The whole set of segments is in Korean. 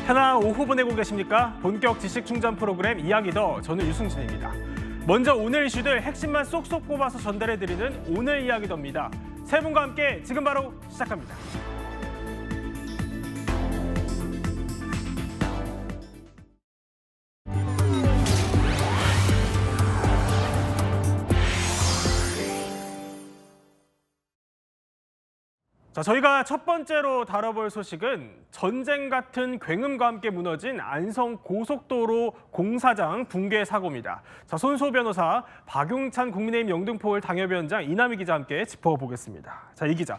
편안한 오후 보내고 계십니까? 본격 지식 충전 프로그램 이야기 더, 저는 유승진입니다. 먼저 오늘 이슈들 핵심만 쏙쏙 뽑아서 전달해드리는 오늘 이야기 더입니다. 세 분과 함께 지금 바로 시작합니다. 자, 저희가 첫 번째로 다뤄볼 소식은 전쟁 같은 굉음과 함께 무너진 안성 고속도로 공사장 붕괴 사고입니다. 자, 손소 변호사, 박용찬 국민의힘 영등포을 당협위원장, 이남희 기자와 함께 짚어보겠습니다. 자, 이 기자.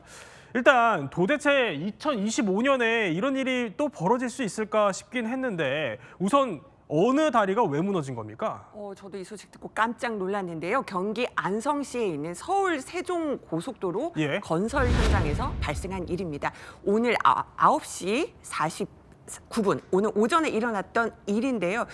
일단 도대체 2025년에 이런 일이 또 벌어질 수 있을까 싶긴 했는데 우선 어느 다리가 왜 무너진 겁니까? 저도 이 소식 듣고 깜짝 놀랐는데요. 경기 안성시에 있는 서울 세종 고속도로 건설 현장에서 발생한 일입니다. 오늘 9시 49분, 오늘 오전에 일어났던 일인데요.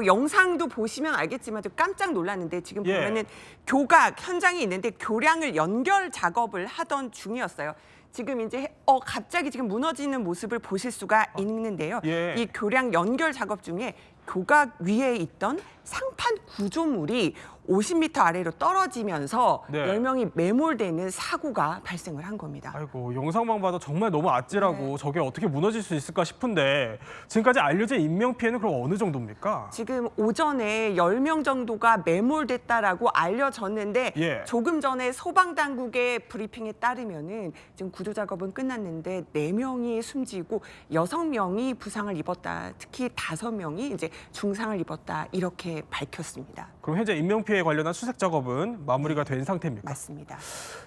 영상도 보시면 알겠지만 좀 깜짝 놀랐는데 지금 보면은 교각 현장이 있는데 교량을 연결 작업을 하던 중이었어요. 지금 이제 갑자기 지금 무너지는 모습을 보실 수가 있는데요. 이 교량 연결 작업 중에 교각 위에 있던 상판 구조물이 50m 아래로 떨어지면서 10명이 매몰되는 사고가 발생을 한 겁니다. 아이고, 영상만 봐도 정말 너무 아찔하고 저게 어떻게 무너질 수 있을까 싶은데 지금까지 알려진 인명피해는 그럼 어느 정도입니까? 지금 오전에 10명 정도가 매몰됐다라고 알려졌는데 조금 전에 소방당국의 브리핑에 따르면은 지금 구조작업은 끝났는데 4명이 숨지고 6명이 부상을 입었다. 특히 5명이 이제 중상을 입었다. 이렇게 밝혔습니다. 그럼 현재 인명피해에 관련한 수색 작업은 마무리가 된 상태입니까? 맞습니다.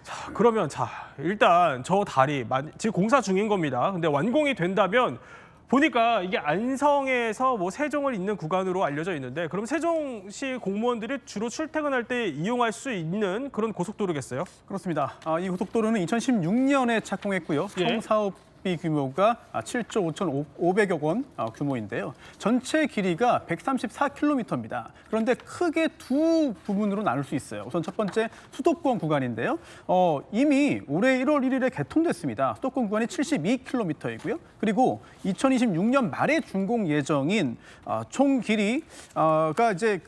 자, 그러면 일단 저 다리 지금 공사 중인 겁니다. 근데 완공이 된다면 보니까 이게 안성에서 세종을 잇는 구간으로 알려져 있는데 그럼 세종시 공무원들이 주로 출퇴근할 때 이용할 수 있는 그런 고속도로겠어요? 그렇습니다. 이 고속도로는 2016년에 착공했고요. 총사업비 규모가 7조 5,500억 원 규모인데요. 전체 길이가 134km입니다. 그런데 크게 두 부분으로 나눌 수 있어요. 우선 첫 번째 수도권 구간인데요. 이미 올해 1월 1일에 개통됐습니다. 수도권 구간이 72km이고요. 그리고 2026년 말에 준공 예정인 총 길이가 이제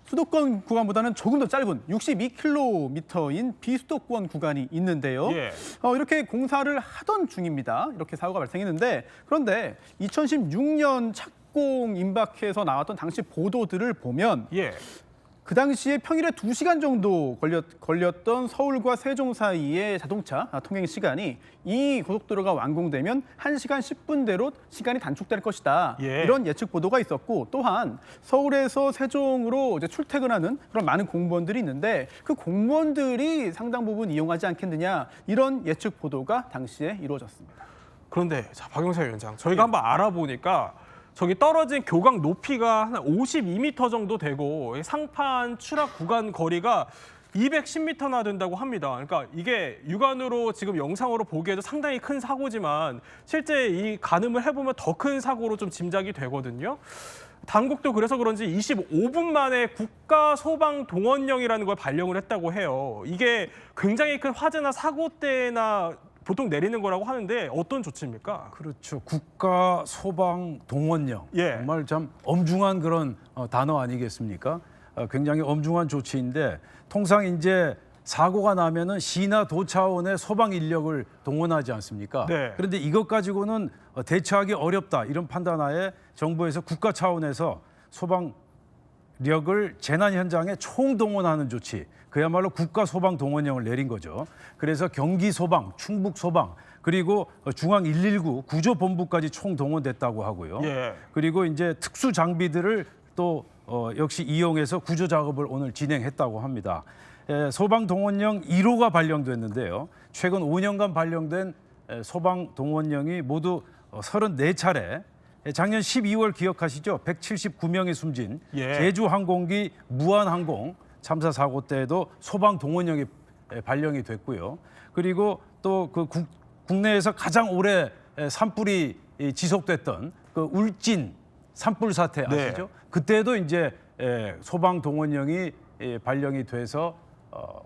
수도권 구간보다는 조금 더 짧은 62km인 비수도권 구간이 있는데요. 이렇게 공사를 하던 중입니다. 이렇게 사고가 발생했는데 그런데 2016년 착공 임박해서 나왔던 당시 보도들을 보면 그 당시에 평일에 2시간 정도 걸렸던 서울과 세종 사이의 자동차 통행 시간이 이 고속도로가 완공되면 1시간 10분대로 시간이 단축될 것이다. 이런 예측 보도가 있었고 또한 서울에서 세종으로 이제 출퇴근하는 그런 많은 공무원들이 있는데 그 공무원들이 상당 부분 이용하지 않겠느냐 이런 예측 보도가 당시에 이루어졌습니다. 그런데 박용찬 위원장, 저희가 한번 알아보니까 저기 떨어진 교각 높이가 한 52m 정도 되고 상판 추락 구간 거리가 210m나 된다고 합니다. 그러니까 이게 육안으로 지금 영상으로 보기에도 상당히 큰 사고지만 실제 이 가늠을 해보면 더 큰 사고로 좀 짐작이 되거든요. 당국도 그래서 그런지 25분 만에 국가소방동원령이라는 걸 발령을 했다고 해요. 이게 굉장히 큰 화재나 사고 때나 보통 내리는 거라고 하는데 어떤 조치입니까? 그렇죠. 국가소방동원령. 정말 참 엄중한 그런 단어 아니겠습니까? 굉장히 엄중한 조치인데 통상 이제 사고가 나면은 시나 도 차원의 소방 인력을 동원하지 않습니까? 그런데 이것 가지고는 대처하기 어렵다 이런 판단하에 정부에서 국가 차원에서 소방력을 재난 현장에 총동원하는 조치. 그야말로 국가소방동원령을 내린 거죠. 그래서 경기소방, 충북소방, 그리고 중앙119 구조본부까지 총동원됐다고 하고요. 그리고 이제 특수 장비들을 또 역시 이용해서 구조 작업을 오늘 진행했다고 합니다. 소방동원령 1호가 발령됐는데요. 최근 5년간 발령된 소방동원령이 모두 34차례, 작년 12월 기억하시죠? 179명이 숨진 제주항공기 무한항공 참사 사고 때에도 소방동원령이 발령이 됐고요. 그리고 또 국내에서 가장 오래 산불이 지속됐던 울진 산불 사태 아시죠? 그때도 이제 소방동원령이 발령이 돼서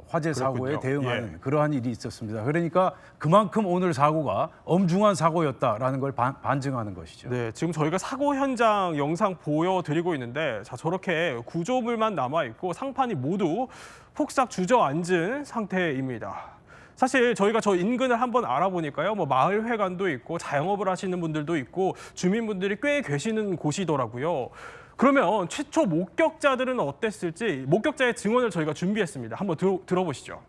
화재 사고에 그렇군요. 대응하는 예. 그러한 일이 있었습니다. 그러니까 그만큼 오늘 사고가 엄중한 사고였다라는 걸 반증하는 것이죠. 네, 지금 저희가 사고 현장 영상 보여드리고 있는데 자 저렇게 구조물만 남아있고 상판이 모두 폭삭 주저앉은 상태입니다. 사실 저희가 저 인근을 한번 알아보니까요, 뭐 마을회관도 있고 자영업을 하시는 분들도 있고 주민분들이 꽤 계시는 곳이더라고요. 그러면 최초 목격자들은 어땠을지 목격자의 증언을 저희가 준비했습니다. 한번 들어보시죠.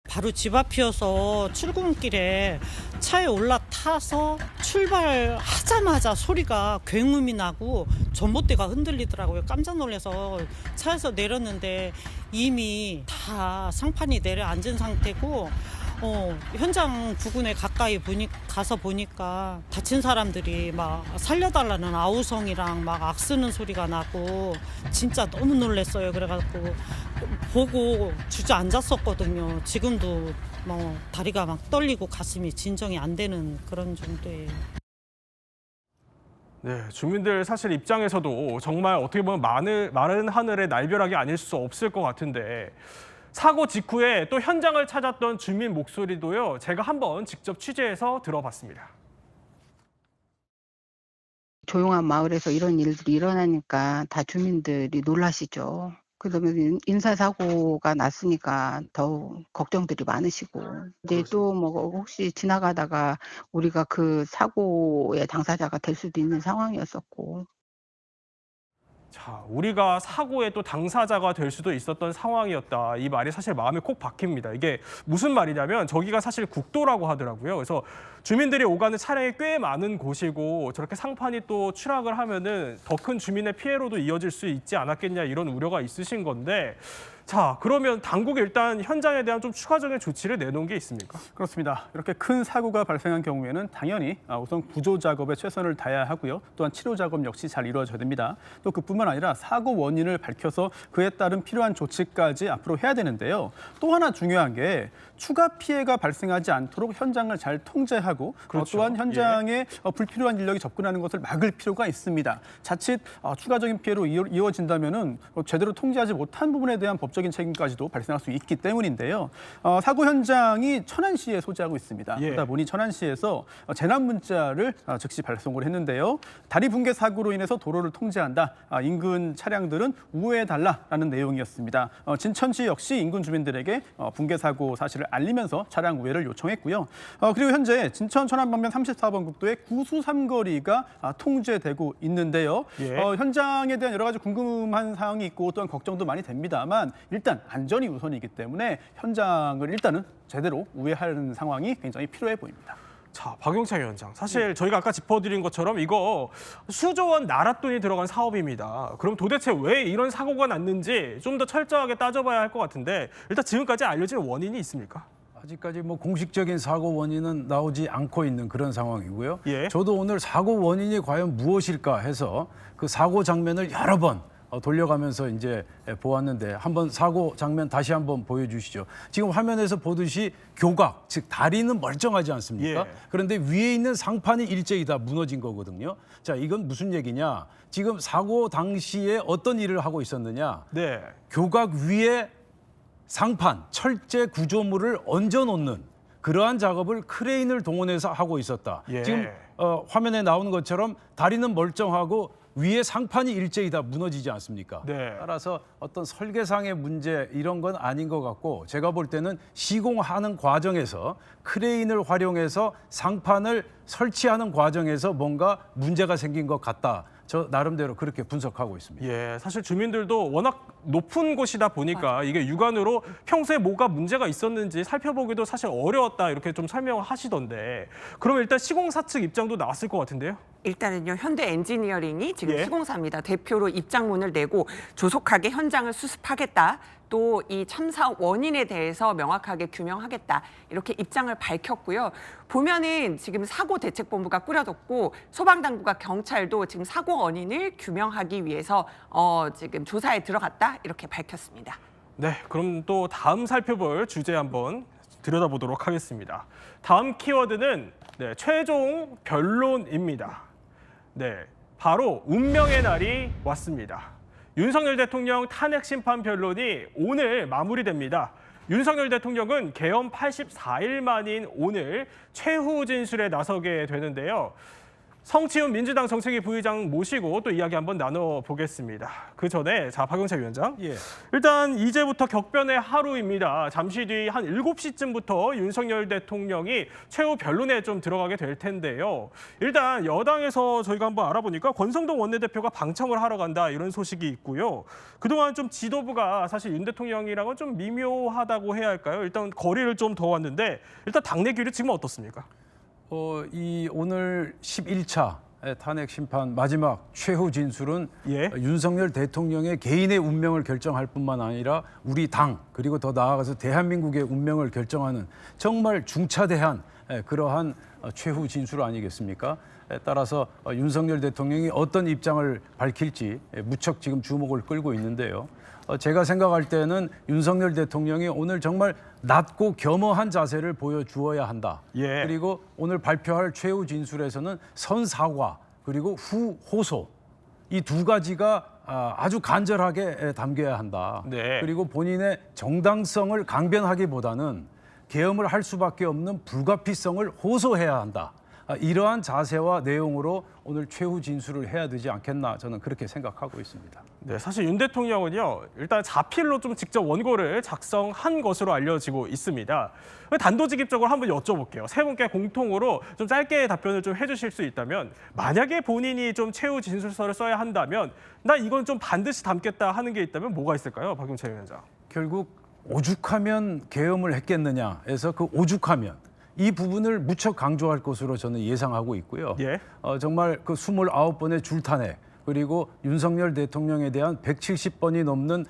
바로 집 앞이어서 출근길에 차에 올라타서 출발하자마자 소리가 굉음이 나고 전봇대가 흔들리더라고요. 깜짝 놀라서 차에서 내렸는데 이미 다 상판이 내려앉은 상태고 현장 부근에 가까이 가서 보니까 다친 사람들이 막 살려달라는 아우성이랑 막 악쓰는 소리가 나고 진짜 너무 놀랐어요. 그래갖고 보고 주저앉았었거든요. 지금도 뭐 다리가 막 떨리고 가슴이 진정이 안 되는 그런 정도예요. 네, 주민들 사실 입장에서도 정말 어떻게 보면 마른 하늘의 날벼락이 아닐 수 없을 것 같은데 사고 직후에 또 현장을 찾았던 주민 목소리도요. 제가 한번 직접 취재해서 들어봤습니다. 조용한 마을에서 이런 일들이 일어나니까 다 주민들이 놀라시죠. 그러면 인사사고가 났으니까 더욱 걱정들이 많으시고 이제 또 뭐 혹시 지나가다가 우리가 그 사고의 당사자가 될 수도 있는 상황이었었고. 자, 우리가 사고의 또 당사자가 될 수도 있었던 상황이었다. 이 말이 사실 마음에 콕 박힙니다. 이게 무슨 말이냐면 저기가 사실 국도라고 하더라고요. 그래서 주민들이 오가는 차량이 꽤 많은 곳이고 저렇게 상판이 또 추락을 하면은 더 큰 주민의 피해로도 이어질 수 있지 않았겠냐 이런 우려가 있으신 건데 자, 그러면 당국이 일단 현장에 대한 좀 추가적인 조치를 내놓은 게 있습니까? 그렇습니다. 이렇게 큰 사고가 발생한 경우에는 당연히 우선 구조 작업에 최선을 다해야 하고요. 또한 치료 작업 역시 잘 이루어져야 됩니다. 또 그뿐만 아니라 사고 원인을 밝혀서 그에 따른 필요한 조치까지 앞으로 해야 되는데요. 또 하나 중요한 게 추가 피해가 발생하지 않도록 현장을 잘 통제하고 그렇죠. 또한 현장에 불필요한 인력이 접근하는 것을 막을 필요가 있습니다. 자칫 추가적인 피해로 이어진다면은 제대로 통제하지 못한 부분에 대한 법적인 책임까지도 발생할 수 있기 때문인데요. 사고 현장이 천안시에 소재하고 있습니다. 예. 그러다 보니 천안시에서 재난 문자를 즉시 발송을 했는데요. 다리 붕괴 사고로 인해서 도로를 통제한다. 인근 차량들은 우회해달라라는 내용이었습니다. 진천시 역시 인근 주민들에게 붕괴 사고 사실을 알리면서 차량 우회를 요청했고요. 그리고 현재 진천 천안 방면 34번 국도의 구수 삼거리가 통제되고 있는데요. 예. 현장에 대한 여러 가지 궁금한 사항이 있고 또한 걱정도 많이 됩니다만 일단 안전이 우선이기 때문에 현장을 일단은 제대로 우회하는 상황이 굉장히 필요해 보입니다. 자, 박용창 위원장. 사실 저희가 아까 짚어드린 것처럼 이거 수조원 나랏돈이 들어간 사업입니다. 그럼 도대체 왜 이런 사고가 났는지 좀 더 철저하게 따져봐야 할 것 같은데 일단 지금까지 알려진 원인이 있습니까? 아직까지 뭐 공식적인 사고 원인은 나오지 않고 있는 그런 상황이고요. 예. 저도 오늘 사고 원인이 과연 무엇일까 해서 그 사고 장면을 여러 번 돌려가면서 이제 보았는데 한번 사고 장면 다시 한번 보여주시죠. 지금 화면에서 보듯이 교각, 즉 다리는 멀쩡하지 않습니까? 예. 그런데 위에 있는 상판이 일제히 다 무너진 거거든요. 자, 이건 무슨 얘기냐? 지금 사고 당시에 어떤 일을 하고 있었느냐? 네. 교각 위에 상판, 철제 구조물을 얹어놓는 그러한 작업을 크레인을 동원해서 하고 있었다. 예. 지금 화면에 나오는 것처럼 다리는 멀쩡하고 위에 상판이 일제히 다 무너지지 않습니까? 네. 따라서 어떤 설계상의 문제 이런 건 아닌 것 같고 제가 볼 때는 시공하는 과정에서 크레인을 활용해서 상판을 설치하는 과정에서 뭔가 문제가 생긴 것 같다. 저 나름대로 그렇게 분석하고 있습니다. 예, 사실 주민들도 워낙 높은 곳이다 보니까 이게 육안으로 평소에 뭐가 문제가 있었는지 살펴보기도 사실 어려웠다 이렇게 좀 설명을 하시던데 그럼 일단 시공사 측 입장도 나왔을 것 같은데요? 일단은요, 현대 엔지니어링이 지금 예. 시공사입니다. 대표로 입장문을 내고 조속하게 현장을 수습하겠다. 또 이 참사 원인에 대해서 명확하게 규명하겠다. 이렇게 입장을 밝혔고요. 보면은 지금 사고대책본부가 꾸려졌고 소방당국과 경찰도 지금 사고 원인을 규명하기 위해서 지금 조사에 들어갔다. 이렇게 밝혔습니다. 네, 그럼 또 다음 살펴볼 주제 한번 들여다보도록 하겠습니다. 다음 키워드는 최종 변론입니다. 네, 바로 운명의 날이 왔습니다. 윤석열 대통령 탄핵 심판 변론이 오늘 마무리됩니다. 윤석열 대통령은 개엄 84일 만인 오늘 최후 진술에 나서게 되는데요. 성치훈 민주당 정책위 부의장 모시고 또 이야기 한번 나눠보겠습니다. 그 전에 박용차 위원장, 일단 이제부터 격변의 하루입니다. 잠시 뒤 한 7시쯤부터 윤석열 대통령이 최후 변론에 좀 들어가게 될 텐데요. 일단 여당에서 저희가 한번 알아보니까 권성동 원내대표가 방청을 하러 간다 이런 소식이 있고요. 그동안 좀 지도부가 사실 윤 대통령이랑은 좀 미묘하다고 해야 할까요? 일단 거리를 좀 둬왔는데 일단 당내 규율이 지금 어떻습니까? 이 오늘 11차 탄핵 심판 마지막 최후 진술은 윤석열 대통령의 개인의 운명을 결정할 뿐만 아니라 우리 당 그리고 더 나아가서 대한민국의 운명을 결정하는 정말 중차대한 그러한 최후 진술 아니겠습니까? 따라서 윤석열 대통령이 어떤 입장을 밝힐지 무척 지금 주목을 끌고 있는데요. 제가 생각할 때는 윤석열 대통령이 오늘 정말 낮고 겸허한 자세를 보여주어야 한다. 그리고 오늘 발표할 최후 진술에서는 선사과 그리고 후호소 이 두 가지가 아주 간절하게 담겨야 한다. 그리고 본인의 정당성을 강변하기보다는 계엄을 할 수밖에 없는 불가피성을 호소해야 한다. 이러한 자세와 내용으로 오늘 최후 진술을 해야 되지 않겠나 저는 그렇게 생각하고 있습니다. 네, 사실 윤 대통령은요. 일단 자필로 좀 직접 원고를 작성한 것으로 알려지고 있습니다. 단도직입적으로 한번 여쭤볼게요. 세 분께 공통으로 좀 짧게 답변을 좀 해주실 수 있다면 만약에 본인이 좀 최후 진술서를 써야 한다면 나 이건 좀 반드시 담겠다 하는 게 있다면 뭐가 있을까요? 박용차 위원장. 결국 오죽하면 계엄을 했겠느냐 해서 그 오죽하면 이 부분을 무척 강조할 것으로 저는 예상하고 있고요. 정말 그 29번의 줄탄핵 그리고 윤석열 대통령에 대한 170번이 넘는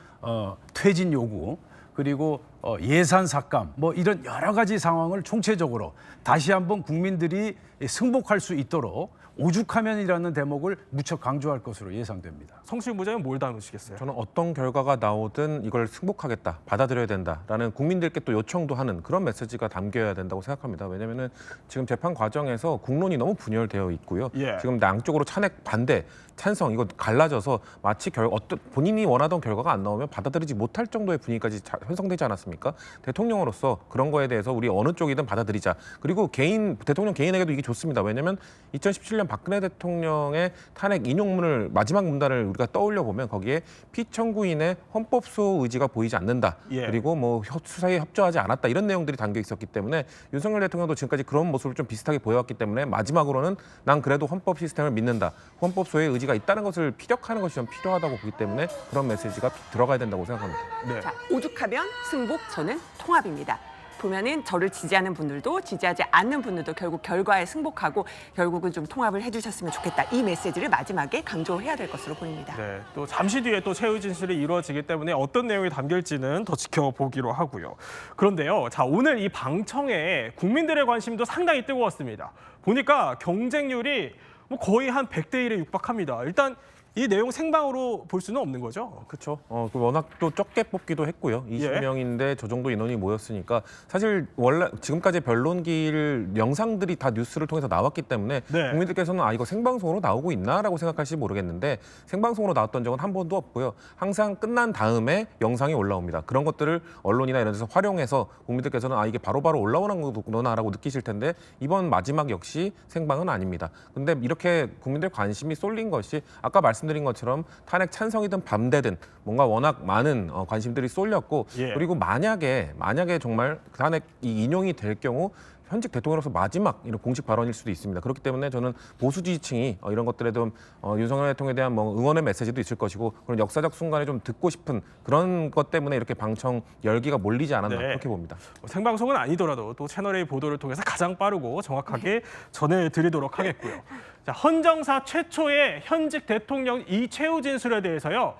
퇴진 요구 그리고 예산 삭감 뭐 이런 여러 가지 상황을 총체적으로 다시 한번 국민들이 승복할 수 있도록 오죽하면이라는 대목을 무척 강조할 것으로 예상됩니다. 성시훈 부장은 뭘 담으시겠어요? 저는 어떤 결과가 나오든 이걸 승복하겠다, 받아들여야 된다라는 국민들께 또 요청도 하는 그런 메시지가 담겨야 된다고 생각합니다. 왜냐하면 지금 재판 과정에서 국론이 너무 분열되어 있고요. 지금 양쪽으로 탄핵 반대, 찬성 이거 갈라져서 마치 본인이 원하던 결과가 안 나오면 받아들이지 못할 정도의 분위기까지 형성되지 않았습니까? 대통령으로서 그런 거에 대해서 우리 어느 쪽이든 받아들이자. 그리고 대통령 개인에게도 이게 좋습니다. 왜냐하면 2017년 박근혜 대통령의 탄핵 인용문을 마지막 문단을 우리가 떠올려 보면 거기에 피청구인의 헌법소 의지가 보이지 않는다. 그리고 뭐 수사에 협조하지 않았다 이런 내용들이 담겨 있었기 때문에 윤석열 대통령도 지금까지 그런 모습을 좀 비슷하게 보여왔기 때문에 마지막으로는 난 그래도 헌법 시스템을 믿는다. 헌법소의 의지가 있다는 것을 피력하는 것이 좀 필요하다고 보기 때문에 그런 메시지가 들어가야 된다고 생각합니다. 자, 오죽하면 승복, 저는 통합입니다. 보면은 저를 지지하는 분들도 지지하지 않는 분들도 결국 결과에 승복하고 결국은 좀 통합을 해주셨으면 좋겠다. 이 메시지를 마지막에 강조해야 될 것으로 보입니다. 네, 또 잠시 뒤에 또 최후 진술이 이루어지기 때문에 어떤 내용이 담길지는 더 지켜보기로 하고요. 그런데요, 자 오늘 이 방청에 국민들의 관심도 상당히 뜨거웠습니다. 보니까 경쟁률이 뭐 거의 한 100대 1에 육박합니다. 일단 이 내용 생방으로 볼 수는 없는 거죠? 그렇죠. 워낙 또 적게 뽑기도 했고요. 20명인데 저 정도 인원이 모였으니까 사실 원래 지금까지 변론기를 영상들이 다 뉴스를 통해서 나왔기 때문에 국민들께서는 이거 생방송으로 나오고 있나라고 생각할지 모르겠는데 생방송으로 나왔던 적은 한 번도 없고요. 항상 끝난 다음에 영상이 올라옵니다. 그런 것들을 언론이나 이런 데서 활용해서 국민들께서는 이게 바로바로 올라오는 거구나라고 느끼실 텐데 이번 마지막 역시 생방은 아닙니다. 근데 이렇게 국민들 관심이 쏠린 것이 아까 말씀드린 것처럼 탄핵 찬성이든 반대든 뭔가 워낙 많은 관심들이 쏠렸고 그리고 만약에 정말 탄핵 인용이 될 경우 현직 대통령으로서 마지막 이런 공식 발언일 수도 있습니다. 그렇기 때문에 저는 보수 지지층이 이런 것들에 좀 윤석열 대통령에 대한 뭐 응원의 메시지도 있을 것이고 그런 역사적 순간에 좀 듣고 싶은 그런 것 때문에 이렇게 방청 열기가 몰리지 않았나 그렇게 봅니다. 생방송은 아니더라도 또 채널A 보도를 통해서 가장 빠르고 정확하게 전해드리도록 하겠고요. 자, 헌정사 최초의 현직 대통령 이 최후 진술에 대해서요.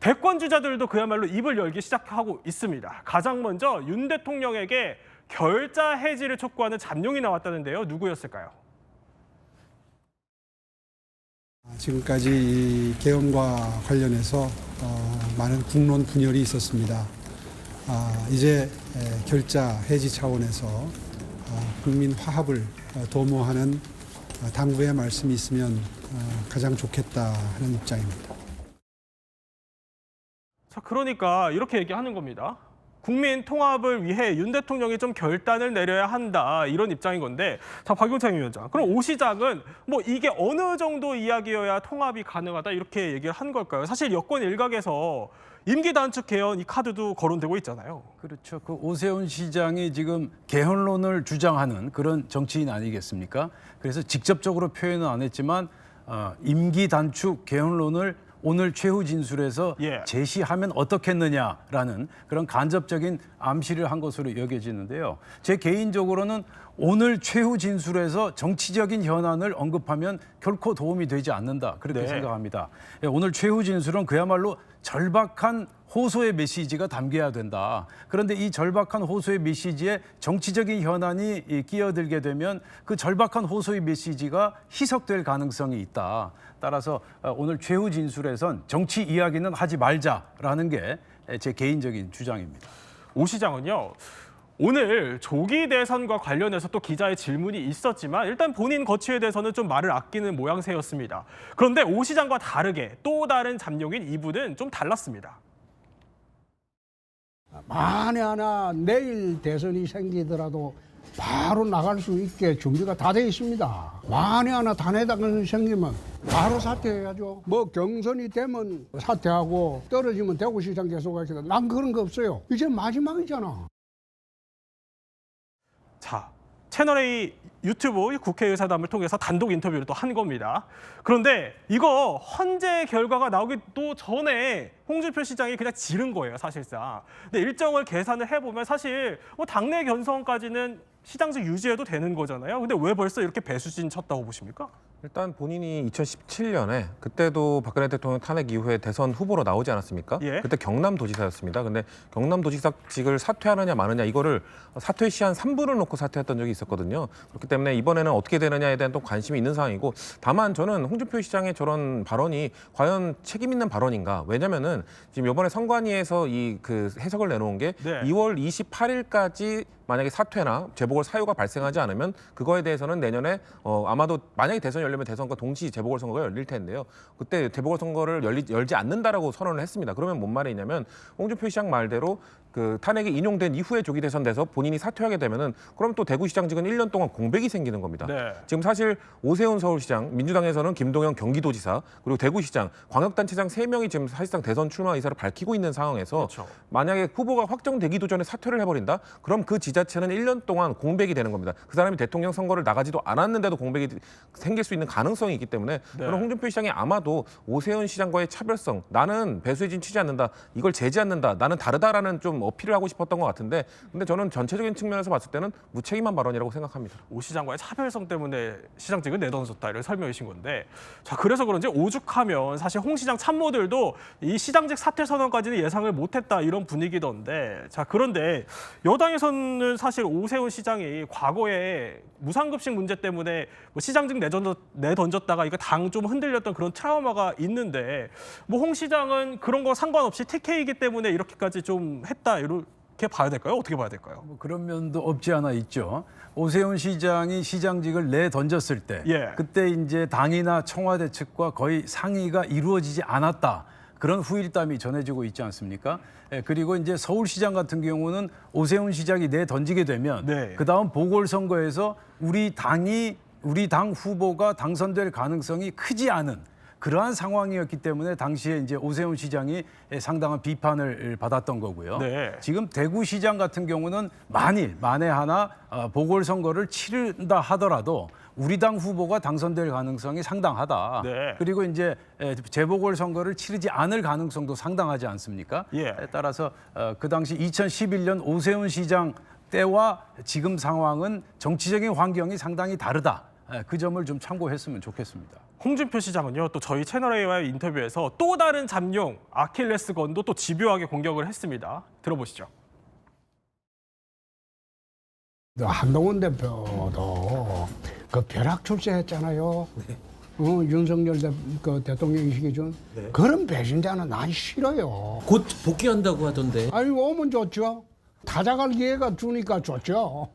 대권 주자들도 그야말로 입을 열기 시작하고 있습니다. 가장 먼저 윤 대통령에게 결자 해지를 촉구하는 잠룡이 나왔다는데요. 누구였을까요? 지금까지 이 계엄과 관련해서 많은 국론 분열이 있었습니다. 이제 결자 해지 차원에서 국민 화합을 도모하는 당부의 말씀이 있으면 가장 좋겠다 하는 입장입니다. 자, 그러니까 이렇게 얘기하는 겁니다. 국민 통합을 위해 윤 대통령이 좀 결단을 내려야 한다, 이런 입장인 건데, 자, 박용창 위원장, 그럼 오 시장은 뭐 이게 어느 정도 이야기여야 통합이 가능하다, 이렇게 얘기를 한 걸까요? 사실 여권 일각에서 임기 단축 개헌 이 카드도 거론되고 있잖아요. 그렇죠. 그 오세훈 시장이 지금 개헌론을 주장하는 그런 정치인 아니겠습니까? 그래서 직접적으로 표현은 안 했지만 임기 단축 개헌론을 오늘 최후 진술에서 제시하면 어떻겠느냐라는 그런 간접적인 암시를 한 것으로 여겨지는데요. 제 개인적으로는 오늘 최후 진술에서 정치적인 현안을 언급하면 결코 도움이 되지 않는다, 그렇게 생각합니다. 오늘 최후 진술은 그야말로 절박한 호소의 메시지가 담겨야 된다. 그런데 이 절박한 호소의 메시지에 정치적인 현안이 끼어들게 되면 그 절박한 호소의 메시지가 희석될 가능성이 있다. 따라서 오늘 최후 진술에선 정치 이야기는 하지 말자라는 게 제 개인적인 주장입니다. 오 시장은요, 오늘 조기 대선과 관련해서 또 기자의 질문이 있었지만 일단 본인 거취에 대해서는 좀 말을 아끼는 모양새였습니다. 그런데 오 시장과 다르게 또 다른 잠룡인 이분은 좀 달랐습니다. 만에 하나 내일 대선이 생기더라도 바로 나갈 수 있게 준비가 다 되어 있습니다. 만에 하나 단회당선이 생기면 바로 사퇴해야죠. 뭐 경선이 되면 사퇴하고 떨어지면 대구시장 계속 하겠다. 난 그런 거 없어요. 이제 마지막이잖아. 자, 채널A 유튜브 국회의사담을 통해서 단독 인터뷰를 또 한 겁니다. 그런데 이거 헌재 결과가 나오기도 전에 홍준표 시장이 그냥 지른 거예요, 사실상. 근데 일정을 계산을 해보면 사실 뭐 당내 경선까지는 시장직 유지해도 되는 거잖아요. 근데 왜 벌써 이렇게 배수진 쳤다고 보십니까? 일단 본인이 2017년에 그때도 박근혜 대통령 탄핵 이후에 대선 후보로 나오지 않았습니까? 그때 경남도지사였습니다. 근데 경남도지사직을 사퇴하느냐 마느냐 이거를 사퇴 시한 3분을 놓고 사퇴했던 적이 있었거든요. 그렇기 때문에 이번에는 어떻게 되느냐에 대한 또 관심이 있는 상황이고, 다만 저는 홍준표 시장의 저런 발언이 과연 책임 있는 발언인가? 왜냐면은 지금 이번에 선관위에서 이 그 해석을 내놓은 게 2월 28일까지 만약에 사퇴나 재보궐 사유가 발생하지 않으면 그거에 대해서는 내년에 아마도 만약에 대선이 열리면 대선과 동시 재보궐선거가 열릴 텐데요. 그때 재보궐선거를 열지 않는다라고 선언을 했습니다. 그러면 뭔 말이냐면 홍준표 시장 말대로 그 탄핵이 인용된 이후에 조기 대선 돼서 본인이 사퇴하게 되면은 그럼 또 대구시장직은 1년 동안 공백이 생기는 겁니다. 지금 사실 오세훈 서울시장, 민주당에서는 김동연 경기도지사, 그리고 대구시장, 광역단체장 3명이 지금 사실상 대선 출마 의사를 밝히고 있는 상황에서 만약에 후보가 확정되기도 전에 사퇴를 해버린다? 그럼 그 지자체는 1년 동안 공백이 되는 겁니다. 그 사람이 대통령 선거를 나가지도 않았는데도 공백이 생길 수 있는 가능성이 있기 때문에 저는 홍준표 시장이 아마도 오세훈 시장과의 차별성, 나는 배수진 치지 않는다, 이걸 제지 않는다, 나는 다르다라는 좀 어필을 하고 싶었던 것 같은데, 근데 저는 전체적인 측면에서 봤을 때는 무책임한 발언이라고 생각합니다. 오 시장과의 차별성 때문에 시장직을 내던졌다, 이런 설명이신 건데, 자, 그래서 그런지 오죽하면 사실 홍 시장 참모들도 이 시장직 사퇴 선언까지는 예상을 못했다, 이런 분위기던데, 자, 그런데 여당에서는 사실 오세훈 시장이 과거에 무상급식 문제 때문에 뭐 시장직 내던졌다가 이거 당 좀 흔들렸던 그런 트라우마가 있는데, 뭐 홍 시장은 그런 거 상관없이 TK이기 때문에 이렇게까지 좀 했다, 이렇게 봐야 될까요? 어떻게 봐야 될까요? 뭐 그런 면도 없지 않아 있죠. 오세훈 시장이 시장직을 내던졌을 때 그때 이제 당이나 청와대 측과 거의 상의가 이루어지지 않았다, 그런 후일담이 전해지고 있지 않습니까? 그리고 이제 서울시장 같은 경우는 오세훈 시장이 내던지게 되면 그다음 보궐선거에서 우리 당 후보가 당선될 가능성이 크지 않은 그러한 상황이었기 때문에 당시에 이제 오세훈 시장이 상당한 비판을 받았던 거고요. 지금 대구시장 같은 경우는 만에 하나 보궐선거를 치른다 하더라도 우리 당 후보가 당선될 가능성이 상당하다. 그리고 이제 재보궐선거를 치르지 않을 가능성도 상당하지 않습니까? 따라서 그 당시 2011년 오세훈 시장 때와 지금 상황은 정치적인 환경이 상당히 다르다. 그 점을 좀 참고했으면 좋겠습니다. 홍준표 시장은요, 또 저희 채널A와의 인터뷰에서 또 다른 잠룡 아킬레스건도 또 집요하게 공격을 했습니다. 들어보시죠. 한동훈 대표도 그 벼락 출세했잖아요. 윤석열 대통령이 시기 전 그런 배신자는 난 싫어요. 곧 복귀한다고 하던데. 아니, 오면 좋죠. 타작할 기회가 주니까 좋죠.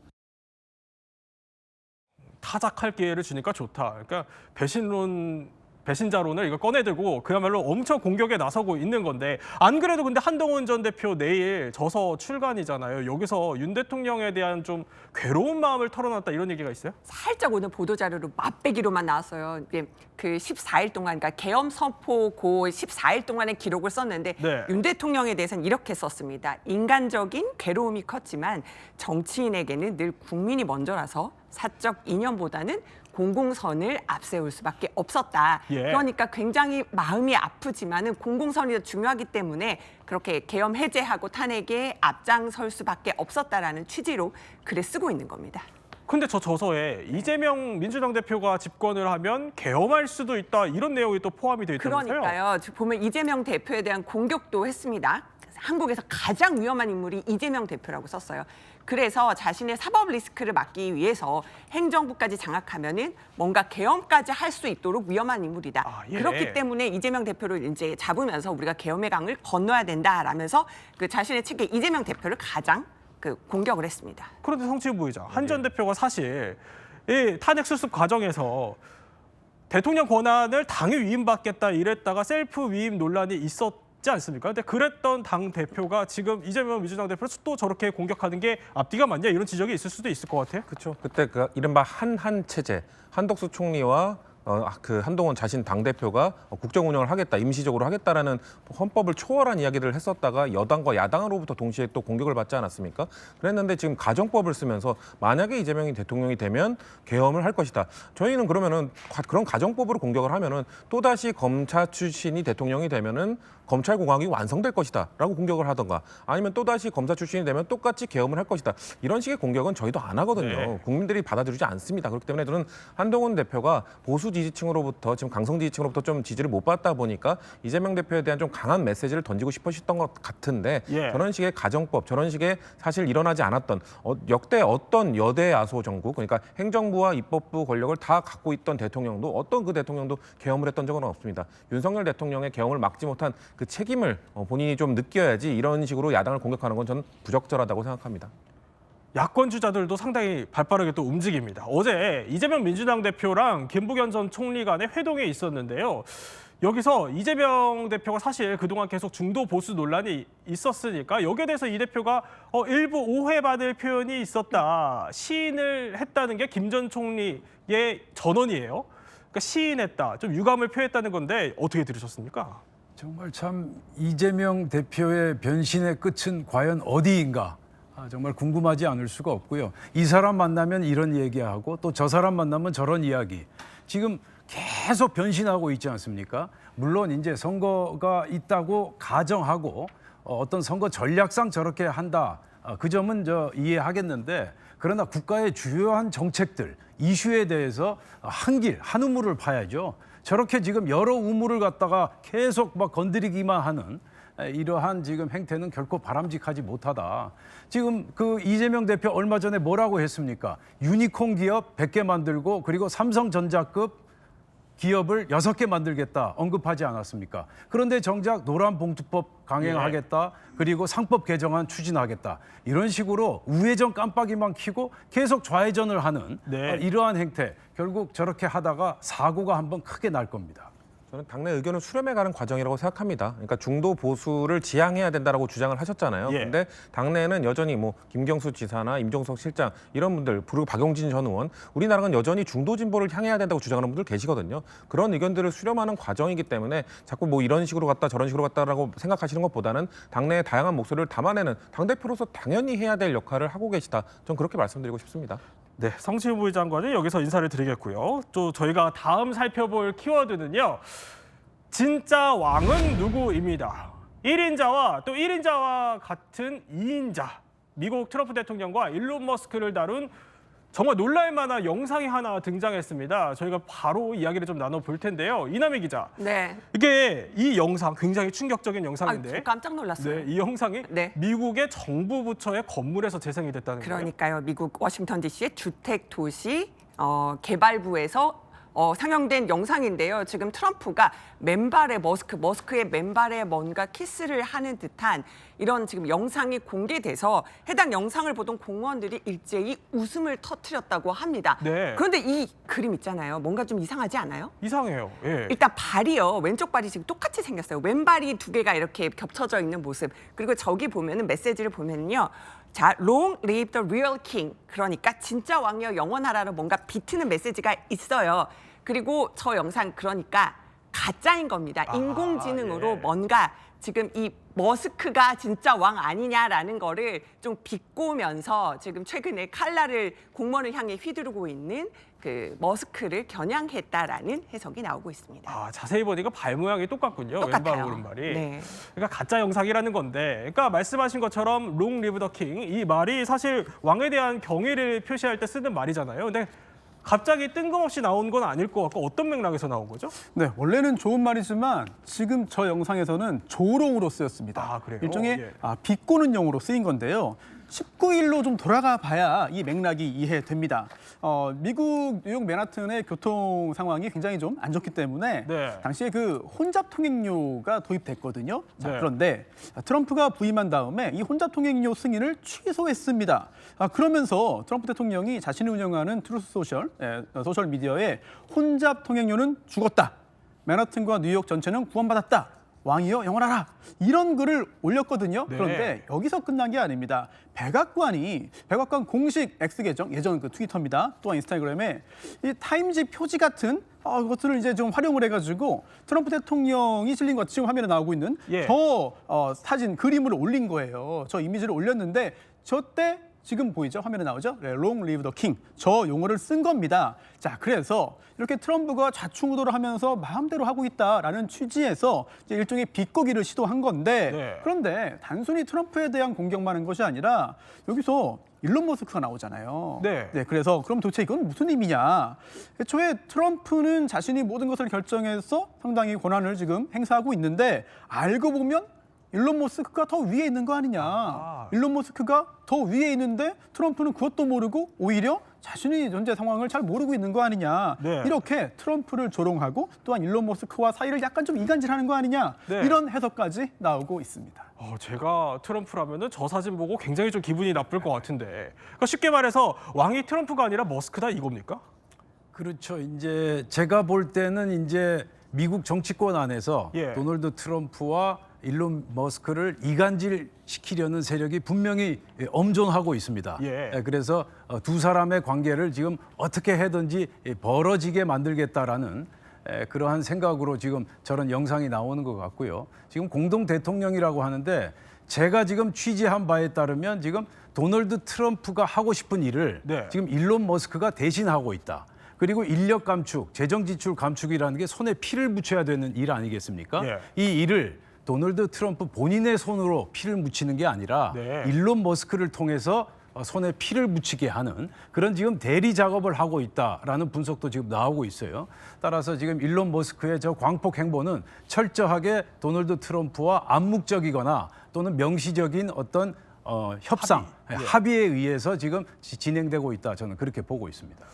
타작할 기회를 주니까 좋다. 그러니까 배신론 배신자론을 이거 꺼내들고 그야말로 엄청 공격에 나서고 있는 건데 안 그래도 근데 한동훈 전 대표 내일 저서 출간이잖아요. 여기서 윤 대통령에 대한 좀 괴로운 마음을 털어놨다 이런 얘기가 있어요? 살짝 오늘 보도자료로 맛배기로만 나왔어요. 이게 그 14일 동안, 그러니까 계엄 선포 고 14일 동안의 기록을 썼는데 네. 윤 대통령에 대해서는 이렇게 썼습니다. 인간적인 괴로움이 컸지만 정치인에게는 늘 국민이 먼저라서 사적 이념보다는 공공선을 앞세울 수밖에 없었다. 예. 그러니까 굉장히 마음이 아프지만은 공공선이 더 중요하기 때문에 그렇게 계엄 해제하고 탄핵에 앞장설 수밖에 없었다라는 취지로 글을 쓰고 있는 겁니다. 근데 저 저서에 이재명 민주당 대표가 집권을 하면 계엄할 수도 있다 이런 내용이 또 포함이 되어 있다면서요? 그러니까요. 보면 이재명 대표에 대한 공격도 했습니다. 한국에서 가장 위험한 인물이 이재명 대표라고 썼어요. 그래서 자신의 사법 리스크를 막기 위해서 행정부까지 장악하면은 뭔가 계엄까지 할 수 있도록 위험한 인물이다. 예. 그렇기 때문에 이재명 대표를 이제 잡으면서 우리가 계엄의 강을 건너야 된다라면서 그 자신의 측에 이재명 대표를 가장 공격을 했습니다. 그런데 성취훈 부의장, 한 전 대표가 사실 이 탄핵 수습 과정에서 대통령 권한을 당에 위임받겠다 이랬다가 셀프 위임 논란이 있었지 않습니까? 근데 그랬던 당 대표가 지금 이재명 민주당 대표를 또 저렇게 공격하는 게 앞뒤가 맞냐 이런 지적이 있을 수도 있을 것 같아요. 그렇죠. 그때 그 이른바 한한 체제, 한덕수 총리와 그 한동훈 자신 당대표가 국정 운영을 하겠다, 임시적으로 하겠다라는 헌법을 초월한 이야기를 했었다가 여당과 야당으로부터 동시에 또 공격을 받지 않았습니까? 그랬는데 지금 가정법을 쓰면서 만약에 이재명이 대통령이 되면 계엄을 할 것이다. 저희는 그러면은 그런 가정법으로 공격을 하면은 또다시 검사 출신이 대통령이 되면은 검찰공화국이 완성될 것이다라고 공격을 하던가 아니면 또다시 검사 출신이 되면 똑같이 계엄을 할 것이다. 이런 식의 공격은 저희도 안 하거든요. 네. 국민들이 받아들이지 않습니다. 그렇기 때문에 저는 한동훈 대표가 보수 지지층으로부터 지금 강성 지지층으로부터 좀 지지를 못 받다 보니까 이재명 대표에 대한 좀 강한 메시지를 던지고 싶으셨던 것 같은데 예. 저런 식의 가정법, 저런 식의 사실 일어나지 않았던 역대 어떤 여대 야소 정국 그러니까 행정부와 입법부 권력을 다 갖고 있던 대통령도 어떤 그 대통령도 계엄을 했던 적은 없습니다. 윤석열 대통령의 계엄을 막지 못한 그 책임을 본인이 좀 느껴야지 이런 식으로 야당을 공격하는 건 저는 부적절하다고 생각합니다. 야권 주자들도 상당히 발빠르게 또 움직입니다. 어제 이재명 민주당 대표랑 김부겸 전 총리 간의 회동에 있었는데요. 여기서 이재명 대표가 사실 그동안 계속 중도 보수 논란이 있었으니까 여기에 대해서 이 대표가 일부 오해받을 표현이 있었다. 시인을 했다는 게 김 전 총리의 전언이에요. 그러니까 시인했다. 좀 유감을 표했다는 건데 어떻게 들으셨습니까? 정말 참 이재명 대표의 변신의 끝은 과연 어디인가? 정말 궁금하지 않을 수가 없고요. 이 사람 만나면 이런 얘기하고 또 저 사람 만나면 저런 이야기. 지금 계속 변신하고 있지 않습니까? 물론 이제 선거가 있다고 가정하고 어떤 선거 전략상 저렇게 한다. 그 점은 이해하겠는데 그러나 국가의 주요한 정책들, 이슈에 대해서 한 우물을 파야죠. 저렇게 지금 여러 우물을 갖다가 계속 막 건드리기만 하는 이러한 지금 행태는 결코 바람직하지 못하다. 지금 그 이재명 대표 얼마 전에 뭐라고 했습니까? 유니콘 기업 100개 만들고 그리고 삼성전자급 기업을 6개 만들겠다 언급하지 않았습니까? 그런데 정작 노란봉투법 강행하겠다. 그리고 상법 개정안 추진하겠다. 이런 식으로 우회전 깜빡이만 켜고 계속 좌회전을 하는 이러한 행태. 결국 저렇게 하다가 사고가 한번 크게 날 겁니다. 저는 당내 의견을 수렴해가는 과정이라고 생각합니다. 그러니까 중도 보수를 지향해야 된다라고 주장을 하셨잖아요. 그런데 당내에는 여전히 뭐 김경수 지사나 임종석 실장 이런 분들 그리고 박용진 전 의원 우리나라는 여전히 중도 진보를 향해야 된다고 주장하는 분들 계시거든요. 그런 의견들을 수렴하는 과정이기 때문에 자꾸 뭐 이런 식으로 갔다 저런 식으로 갔다라고 생각하시는 것보다는 당내의 다양한 목소리를 담아내는 당대표로서 당연히 해야 될 역할을 하고 계시다. 전 그렇게 말씀드리고 싶습니다. 네, 성취훈 부의장과는 여기서 인사를 드리겠고요. 또 저희가 다음 살펴볼 키워드는요. 진짜 왕은 누구입니다. 1인자와 또 1인자와 같은 2인자. 미국 트럼프 대통령과 일론 머스크를 다룬 정말 놀랄만한 영상이 하나 등장했습니다. 저희가 바로 이야기를 좀 나눠볼 텐데요. 이남희 기자. 네. 이게 이 영상 굉장히 충격적인 영상인데. 깜짝 놀랐어요. 네, 이 영상이 미국의 정부 부처의 건물에서 재생이 됐다는 거예요. 그러니까요. 미국 워싱턴 DC의 주택 도시 개발부에서 상영된 영상인데요. 지금 트럼프가 머스크의 맨발에 뭔가 키스를 하는 듯한 이런 지금 영상이 공개돼서 해당 영상을 보던 공무원들이 일제히 웃음을 터뜨렸다고 합니다. 네. 그런데 이 그림 있잖아요. 뭔가 좀 이상하지 않아요? 이상해요. 예. 일단 발이요. 왼쪽 발이 지금 똑같이 생겼어요. 왼발이 두 개가 이렇게 겹쳐져 있는 모습. 그리고 저기 보면은 메시지를 보면요. 자, long live the real king. 그러니까 진짜 왕이여 영원하라로 뭔가 비트는 메시지가 있어요. 그리고 저 영상 그러니까 가짜인 겁니다. 인공지능으로 뭔가 지금 이 머스크가 진짜 왕 아니냐라는 거를 좀 비꼬면서 지금 최근에 칼날을 공무원을 향해 휘두르고 있는 그 머스크를 겨냥했다라는 해석이 나오고 있습니다. 아, 자세히 보니까 발 모양이 똑같군요. 똑같아요. 왼발 오른발이. 네. 그러니까 가짜 영상이라는 건데, 그러니까 말씀하신 것처럼 long live the king 이 말이 사실 왕에 대한 경의를 표시할 때 쓰는 말이잖아요. 근데 갑자기 뜬금없이 나온 건 아닐 것 같고 어떤 맥락에서 나온 거죠? 네, 원래는 좋은 말이지만 지금 저 영상에서는 조롱으로 쓰였습니다. 아, 그래요? 일종의 예. 비꼬는 용어로 쓰인 건데요. 19일로 좀 돌아가 봐야 이 맥락이 이해됩니다. 미국 뉴욕 맨하튼의 교통 상황이 굉장히 좀 안 좋기 때문에 네. 당시에 그 혼잡 통행료가 도입됐거든요. 자, 네. 그런데 트럼프가 부임한 다음에 이 혼잡 통행료 승인을 취소했습니다. 그러면서 트럼프 대통령이 자신이 운영하는 트루스 소셜 미디어에 혼잡 통행료는 죽었다. 맨하튼과 뉴욕 전체는 구원받았다. 왕이여 영원하라. 이런 글을 올렸거든요. 네. 그런데 여기서 끝난 게 아닙니다. 백악관 공식 X 계정, 예전 그 트위터입니다. 또한 인스타그램에 이 타임지 표지 같은 것들을 이제 좀 활용을 해가지고 트럼프 대통령이 실린 것 지금 화면에 나오고 있는 예. 저 사진 그림을 올린 거예요. 저 이미지를 올렸는데 저때 지금 보이죠? 화면에 나오죠? 네, long live the king. 저 용어를 쓴 겁니다. 자, 그래서 이렇게 트럼프가 좌충우돌을 하면서 마음대로 하고 있다라는 취지에서 이제 일종의 비꼬기를 시도한 건데 네. 그런데 단순히 트럼프에 대한 공격만 한 것이 아니라 여기서 일론 머스크가 나오잖아요. 네. 그래서 그럼 도대체 이건 무슨 의미냐? 애초에 트럼프는 자신이 모든 것을 결정해서 상당히 권한을 지금 행사하고 있는데 알고 보면 일론 머스크가 더 위에 있는 거 아니냐. 일론 머스크가 더 위에 있는데 트럼프는 그것도 모르고 오히려 자신이 현재 상황을 잘 모르고 있는 거 아니냐. 네. 이렇게 트럼프를 조롱하고 또한 일론 머스크와 사이를 약간 좀 이간질하는 거 아니냐. 네. 이런 해석까지 나오고 있습니다. 제가 트럼프라면은 저 사진 보고 굉장히 좀 기분이 나쁠 것 같은데. 그러니까 쉽게 말해서 왕이 트럼프가 아니라 머스크다 이겁니까? 그렇죠. 이제 제가 볼 때는 이제 미국 정치권 안에서 예. 도널드 트럼프와 일론 머스크를 이간질 시키려는 세력이 분명히 엄존하고 있습니다. 예. 그래서 두 사람의 관계를 지금 어떻게 해든지 벌어지게 만들겠다라는 그러한 생각으로 지금 저런 영상이 나오는 것 같고요. 지금 공동 대통령이라고 하는데 제가 지금 취재한 바에 따르면 지금 도널드 트럼프가 하고 싶은 일을 네. 지금 일론 머스크가 대신하고 있다. 그리고 인력 감축, 재정 지출 감축이라는 게 손에 피를 묻혀야 되는 일 아니겠습니까? 예. 이 일을 도널드 트럼프 본인의 손으로 피를 묻히는 게 아니라 네. 일론 머스크를 통해서 손에 피를 묻히게 하는 그런 지금 대리 작업을 하고 있다라는 분석도 지금 나오고 있어요. 따라서 지금 일론 머스크의 저 광폭 행보는 철저하게 도널드 트럼프와 암묵적이거나 또는 명시적인 어떤 협상, 합의에 의해서 지금 진행되고 있다. 저는 그렇게 보고 있습니다.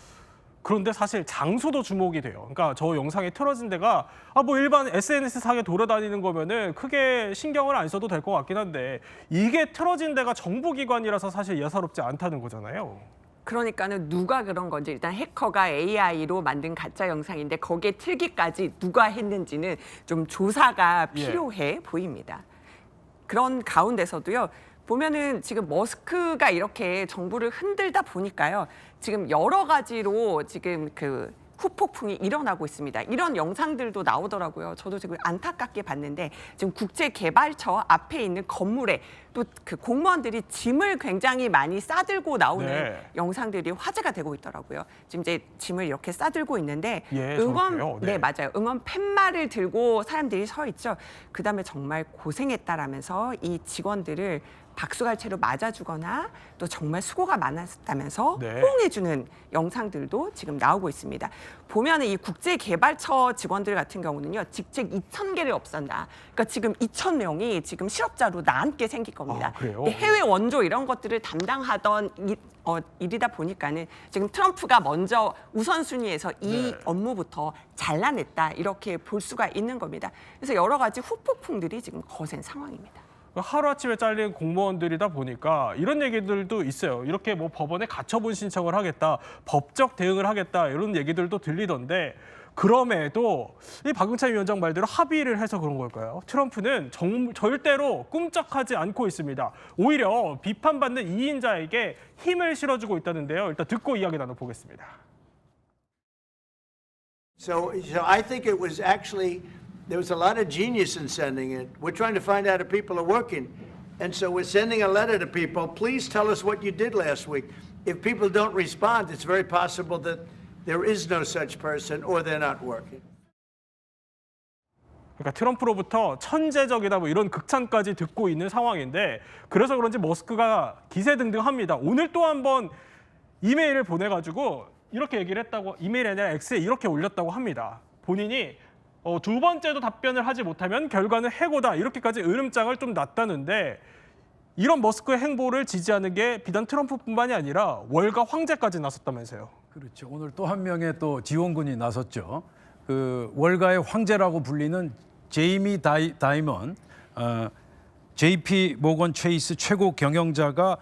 그런데 사실 장소도 주목이 돼요. 그러니까 저 영상에 틀어진 데가 뭐 일반 SNS상에 돌아다니는 거면은 크게 신경을 안 써도 될 것 같긴 한데 이게 틀어진 데가 정부기관이라서 사실 예사롭지 않다는 거잖아요. 그러니까는 누가 그런 건지 일단 해커가 AI로 만든 가짜 영상인데 거기에 틀기까지 누가 했는지는 좀 조사가 필요해 보입니다. 그런 가운데서도요. 보면은 지금 머스크가 이렇게 정부를 흔들다 보니까요. 지금 여러 가지로 지금 그 후폭풍이 일어나고 있습니다. 이런 영상들도 나오더라고요. 저도 지금 안타깝게 봤는데 지금 국제개발처 앞에 있는 건물에 또 그 공무원들이 짐을 굉장히 많이 싸들고 나오는 네. 영상들이 화제가 되고 있더라고요. 지금 이제 짐을 이렇게 싸들고 있는데 예, 응원 저렇게요? 네. 네, 맞아요. 응원 팻말을 들고 사람들이 서 있죠. 그다음에 정말 고생했다라면서 이 직원들을 박수갈채로 맞아주거나 또 정말 수고가 많았다면서 네. 호응해주는 영상들도 지금 나오고 있습니다. 보면 이 국제개발처 직원들 같은 경우는요, 직책 2,000개를 없앤다. 그러니까 지금 2,000명이 지금 실업자로 나앉게 생길 겁니다. 그래요? 해외 원조 이런 것들을 담당하던 일이다 보니까는 지금 트럼프가 먼저 우선순위에서 이 업무부터 잘라냈다 이렇게 볼 수가 있는 겁니다. 그래서 여러 가지 후폭풍들이 지금 거센 상황입니다. 하루아침에 잘린 공무원들이다 보니까 이런 얘기들도 있어요. 이렇게 뭐 법원에 가처분 신청을 하겠다, 법적 대응을 하겠다 이런 얘기들도 들리던데 그럼에도 이 박용찬 위원장 말대로 합의를 해서 그런 걸까요? 트럼프는 절대로 꿈쩍하지 않고 있습니다. 오히려 비판받는 2인자에게 힘을 실어주고 있다는데요. 일단 듣고 이야기 나눠보겠습니다. So I think it was actually, there was a lot of genius in sending it. We're trying to find out if people are working. And so we're sending a letter to people, please tell us what you did last week. If people don't respond, it's very possible that there is no such person or they're not working. 그러니까 트럼프로부터 천재적이다 뭐 이런 극찬까지 듣고 있는 상황인데 그래서 그런지 머스크가 기세등등합니다. 오늘 또 한 번 이메일을 보내가지고 이렇게 얘기를 했다고, 이메일이 아니라 X에 이렇게 올렸다고 합니다. 본인이 두 번째도 답변을 하지 못하면 결과는 해고다 이렇게까지 으름장을 좀 놨다는데 이런 머스크의 행보를 지지하는 게 비단 트럼프뿐만이 아니라 월가 황제까지 나섰다면서요. 그렇죠. 오늘 또 한 명의 또 지원군이 나섰죠. 그 월가의 황제라고 불리는 제이미 다이먼, JP 모건 체이스 최고 경영자가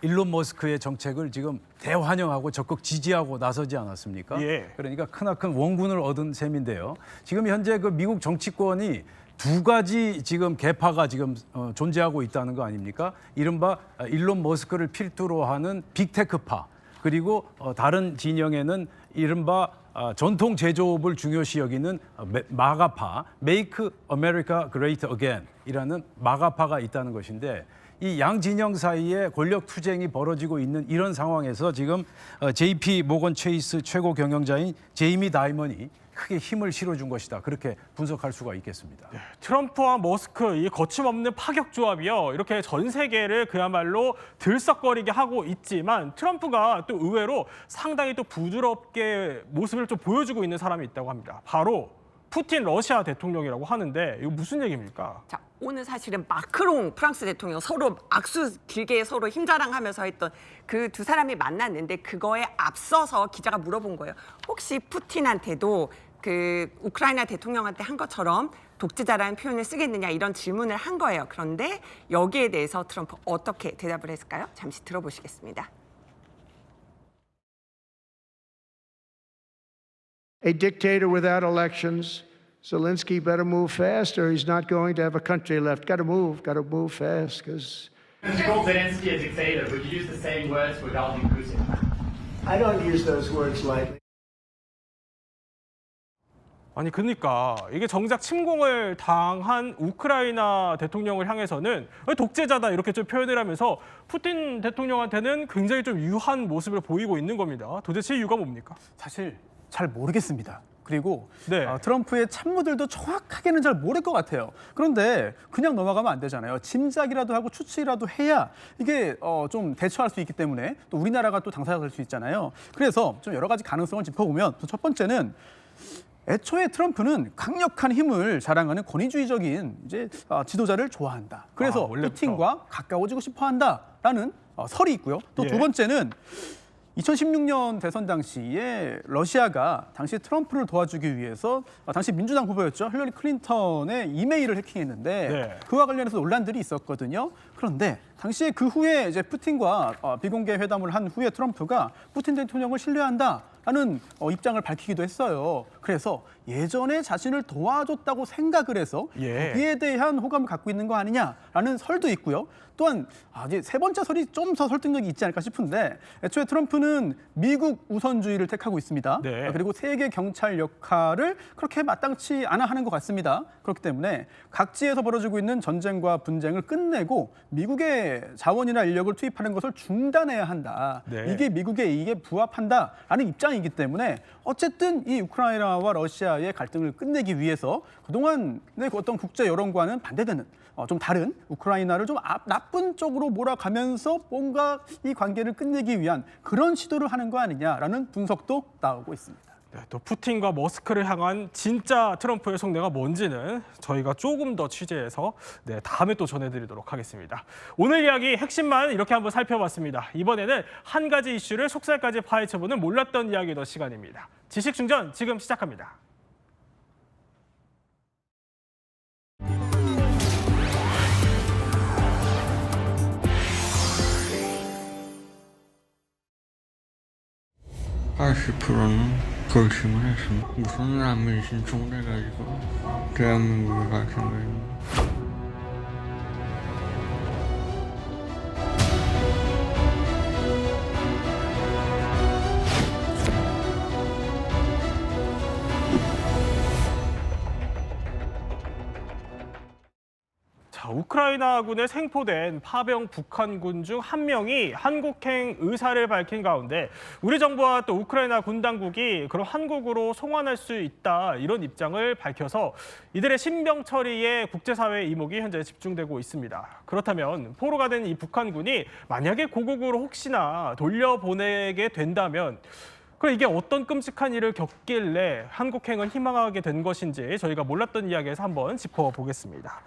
일론 머스크의 정책을 지금 대환영하고 적극 지지하고 나서지 않았습니까? 예. 그러니까 크나큰 원군을 얻은 셈인데요. 지금 현재 그 미국 정치권이 두 가지 지금 계파가 지금 존재하고 있다는 거 아닙니까? 이른바 일론 머스크를 필두로 하는 빅테크파, 그리고 다른 진영에는 이른바 전통 제조업을 중요시 여기는 마가파, Make America Great Again 이라는 마가파가 있다는 것인데 이 양 진영 사이에 권력 투쟁이 벌어지고 있는 이런 상황에서 지금 JP 모건 체이스 최고 경영자인 제이미 다이먼이 크게 힘을 실어준 것이다. 그렇게 분석할 수가 있겠습니다. 트럼프와 머스크 이 거침없는 파격 조합이요. 이렇게 전 세계를 그야말로 들썩거리게 하고 있지만 트럼프가 또 의외로 상당히 또 부드럽게 모습을 좀 보여주고 있는 사람이 있다고 합니다. 바로 푸틴 러시아 대통령이라고 하는데 이거 무슨 얘기입니까? 자, 오늘 사실은 마크롱 프랑스 대통령 서로 악수 길게 서로 힘자랑하면서 했던 그 두 사람이 만났는데 그거에 앞서서 기자가 물어본 거예요. 혹시 푸틴한테도 그 우크라이나 대통령한테 한 것처럼 독재자라는 표현을 쓰겠느냐 이런 질문을 한 거예요. 그런데 여기에 대해서 트럼프 어떻게 대답을 했을까요? 잠시 들어보시겠습니다. A dictator without elections. Zelensky better move fast or he's not going to have a country left. Got to move fast because... You call Zelensky a dictator, would you use the same words for Vladimir Putin? I don't use those words lightly. 아니 그러니까 이게 정작 침공을 당한 우크라이나 대통령을 향해서는 독재자다 이렇게 좀 표현을 하면서 푸틴 대통령한테는 굉장히 좀 유한 모습을 보이고 있는 겁니다. 도대체 이유가 뭡니까? 사실 잘 모르겠습니다. 그리고 트럼프의 참모들도 정확하게는 잘 모를 것 같아요. 그런데 그냥 넘어가면 안 되잖아요. 짐작이라도 하고 추측이라도 해야 이게 좀 대처할 수 있기 때문에 또 우리나라가 또 당사자가 될 수 있잖아요. 그래서 좀 여러 가지 가능성을 짚어보면 첫 번째는 애초에 트럼프는 강력한 힘을 자랑하는 권위주의적인 지도자를 좋아한다. 그래서 푸틴과 가까워지고 싶어한다라는 설이 있고요. 또 두 번째는 2016년 대선 당시에 러시아가 당시 트럼프를 도와주기 위해서 당시 민주당 후보였죠. 힐러리 클린턴의 이메일을 해킹했는데 그와 관련해서 논란들이 있었거든요. 그런데 당시에 그 후에 이제 푸틴과 비공개 회담을 한 후에 트럼프가 푸틴 대통령을 신뢰한다라는 입장을 밝히기도 했어요. 그래서 예전에 자신을 도와줬다고 생각을 해서 거기에 대한 호감을 갖고 있는 거 아니냐라는 설도 있고요. 또한 이제 세 번째 설이 좀 더 설득력이 있지 않을까 싶은데 애초에 트럼프는 미국 우선주의를 택하고 있습니다. 그리고 세계 경찰 역할을 그렇게 마땅치 않아 하는 것 같습니다. 그렇기 때문에 각지에서 벌어지고 있는 전쟁과 분쟁을 끝내고 미국의 자원이나 인력을 투입하는 것을 중단해야 한다. 이게 미국의 이익에 부합한다라는 입장이기 때문에 어쨌든 이 우크라이나 우크라이나와 러시아의 갈등을 끝내기 위해서 그동안의 어떤 국제 여론과는 반대되는 좀 다른 우크라이나를 좀 나쁜 쪽으로 몰아가면서 뭔가 이 관계를 끝내기 위한 그런 시도를 하는 거 아니냐라는 분석도 나오고 있습니다. 네, 또 푸틴과 머스크를 향한 진짜 트럼프의 속내가 뭔지는 저희가 조금 더 취재해서 다음에 또 전해드리도록 하겠습니다. 오늘 이야기 핵심만 이렇게 한번 살펴봤습니다. 이번에는 한 가지 이슈를 속살까지 파헤쳐보는 몰랐던 이야기 더 시간입니다. 지식충전 지금 시작합니다. (20%는) 결심을 했습니다. 우선 라면 신청을 해가지고 대한민국에 갈 생각입니다. 우크라이나군에 생포된 파병 북한군 중 한 명이 한국행 의사를 밝힌 가운데 우리 정부와 또 우크라이나 군 당국이 그럼 한국으로 송환할 수 있다 이런 입장을 밝혀서 이들의 신병 처리에 국제사회의 이목이 현재 집중되고 있습니다. 그렇다면 포로가 된 이 북한군이 만약에 고국으로 혹시나 돌려보내게 된다면 그럼 이게 어떤 끔찍한 일을 겪길래 한국행을 희망하게 된 것인지 저희가 몰랐던 이야기에서 한번 짚어보겠습니다.